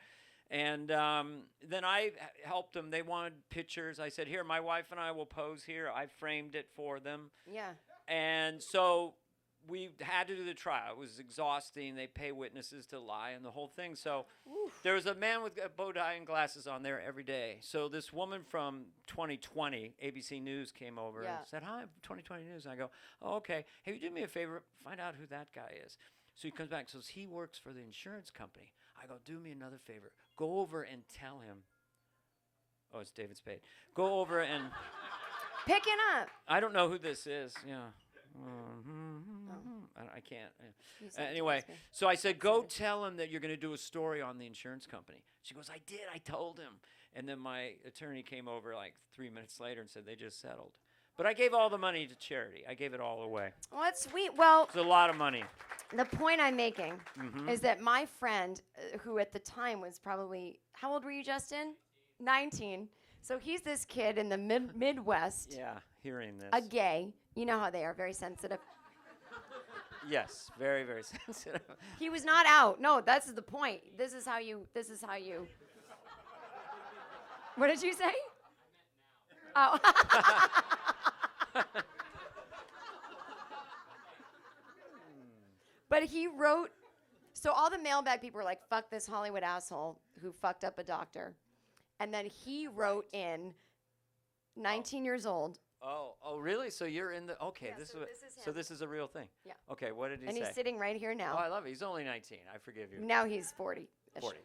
And then I helped them. They wanted pictures. I said, here, my wife and I will pose here. I framed it for them. Yeah. And so we had to do the trial. It was exhausting. They pay witnesses to lie and the whole thing. So there was a man with a bow tie and glasses on there every day. So this woman from 2020, ABC News, came over Yeah. and said, hi, 2020 News. And I go, oh, okay. Hey, you do me a favor, find out who that guy is. So he comes back and says, he works for the insurance company. I go, do me another favor. Go over and tell him. Oh, it's David Spade. Go over and Picking up. I don't know who this is. Yeah. I can't. You said Anyway, David Spade. so I said, go tell him that you're going to do a story on the insurance company. She goes, I did. I told him. And then my attorney came over like 3 minutes later and said they just settled. But I gave all the money to charity. I gave it all away. Well, that's sweet. Well, It's a lot of money. the point I'm making Mm-hmm. is that my friend, who at the time was probably, how old were you, Justin? 19. So he's this kid in the Midwest, Yeah, hearing this. a gay. You know how they are, very sensitive. Yes, very, very sensitive. He was not out. No, that's the point. This is how you. What did you say? Oh. But he wrote, so all the mailbag people were like, fuck this Hollywood asshole who fucked up a doctor. And then he wrote in, 19 years old, Oh, really? So you're in the, okay, Yeah, this so is this is so him. this is a real thing. Yeah. Okay, what did he and say? he's sitting right here Oh, now. I love it. He's only 19. I forgive you. Now he's 40. 40.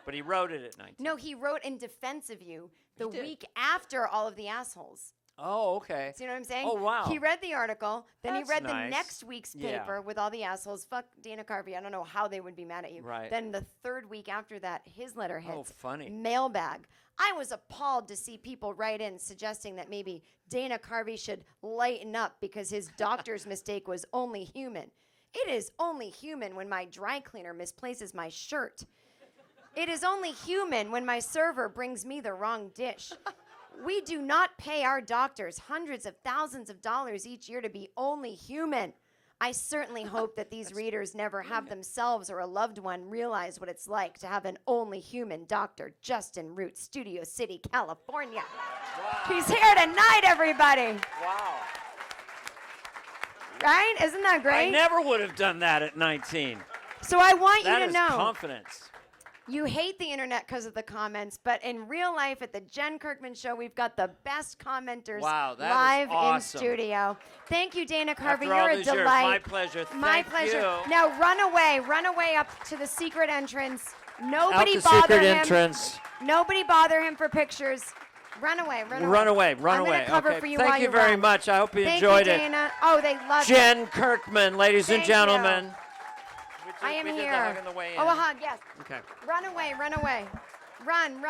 But he wrote it at 19. No, he wrote in defense of you the He did. week after all of the assholes. Oh, okay. See what I'm saying? Oh, wow. He read the article, then That's he read nice. the next week's Yeah. paper with all the assholes. Fuck Dana Carvey. I don't know how they would be mad at you. Right. Then the third week after that, his letter hits. Oh, funny. Mailbag. I was appalled to see people write in suggesting that maybe Dana Carvey should lighten up because his doctor's mistake was only human. It is only human when my dry cleaner misplaces my shirt. It is only human when my server brings me the wrong dish. We do not pay our doctors hundreds of thousands of dollars each year to be only human. I certainly hope that these readers never have themselves or a loved one realize what it's like to have an only human doctor, Justin Root, Studio City, California. He's here tonight, everybody. Wow. Right? Isn't that great? I never would have done that at 19. So I want That you to is know. confidence. You hate the internet because of the comments, but in real life at the Jen Kirkman Show, we've got the best commenters Wow, that is live awesome. in studio. Thank you, Dana Carvey. After You're all a these delight. years, my pleasure. My Thank pleasure. you. Now run away up to the secret entrance. Out Nobody the bother secret him. entrance. Nobody bother him for pictures. Run away. Run away. Run I'm away. gonna cover Okay. for you Thank while you you very run. much. I hope you Thank enjoyed you, it. Dana. Oh, they love it. Jen Kirkman, ladies and Thank you. gentlemen. I am we did the here. hug on the way Oh, a in. hug, yes. Okay. Run away. Run.